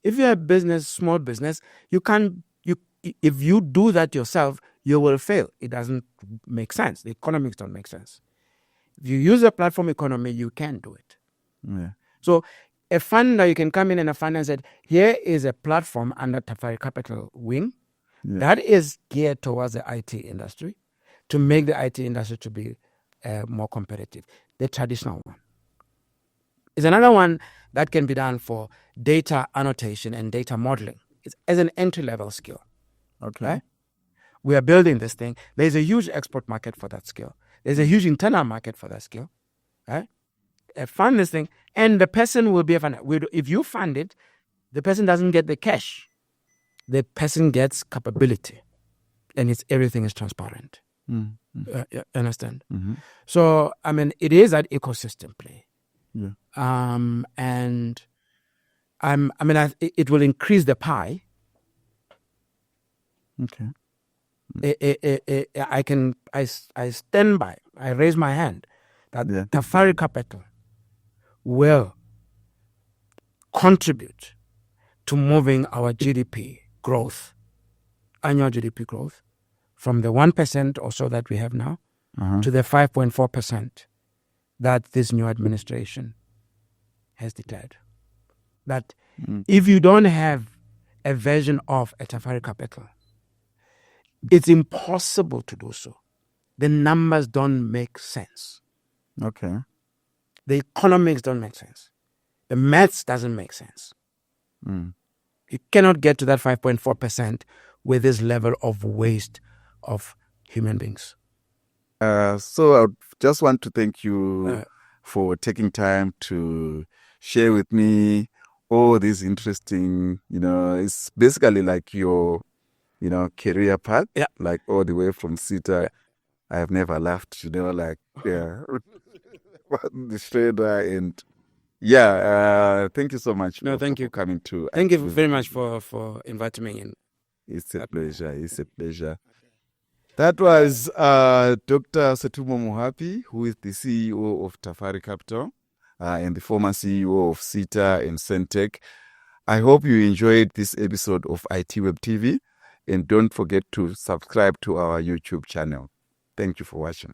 If you're a business, small business, if you do that yourself, you will fail. It doesn't make sense. The economics don't make sense. If you use a platform economy, you can do it. So a funder, you can come in and a funder and say, here is a platform under Tafari Capital wing that is geared towards the IT industry to make the IT industry to be more competitive. The traditional one. Is another one that can be done for data annotation and data modeling. It's as an entry-level skill. Right? We are building this thing. There's a huge export market for that skill. There's a huge internal market for that skill. Right? Fund this thing, and the person will be a funder. If you fund it, the person doesn't get the cash. The person gets capability, and everything is transparent. You understand? So, it is that ecosystem play. And it will increase the pie. I stand by. I raise my hand that Tafari Capital will contribute to moving our GDP growth, annual GDP growth, from the 1% or so that we have now to the 5.4% that this new administration has declared. That if you don't have a version of a Tafari Capital, It's impossible to do so. The numbers don't make sense. Okay. The economics don't make sense. The maths doesn't make sense. Mm. You cannot get to that 5.4% with this level of waste of human beings. So I just want to thank you for taking time to share with me all these interesting, it's basically like your, career path, like all the way from SITA. I have never laughed, the trader and thank you so much. No, thank you. For coming to. Thank you very much for inviting me in. It's a pleasure. It's a pleasure. That was Dr. Setumo Mohapi, who is the CEO of Tafari Capital and the former CEO of SITA and Centec. I hope you enjoyed this episode of ITWeb TV, and don't forget to subscribe to our YouTube channel. Thank you for watching.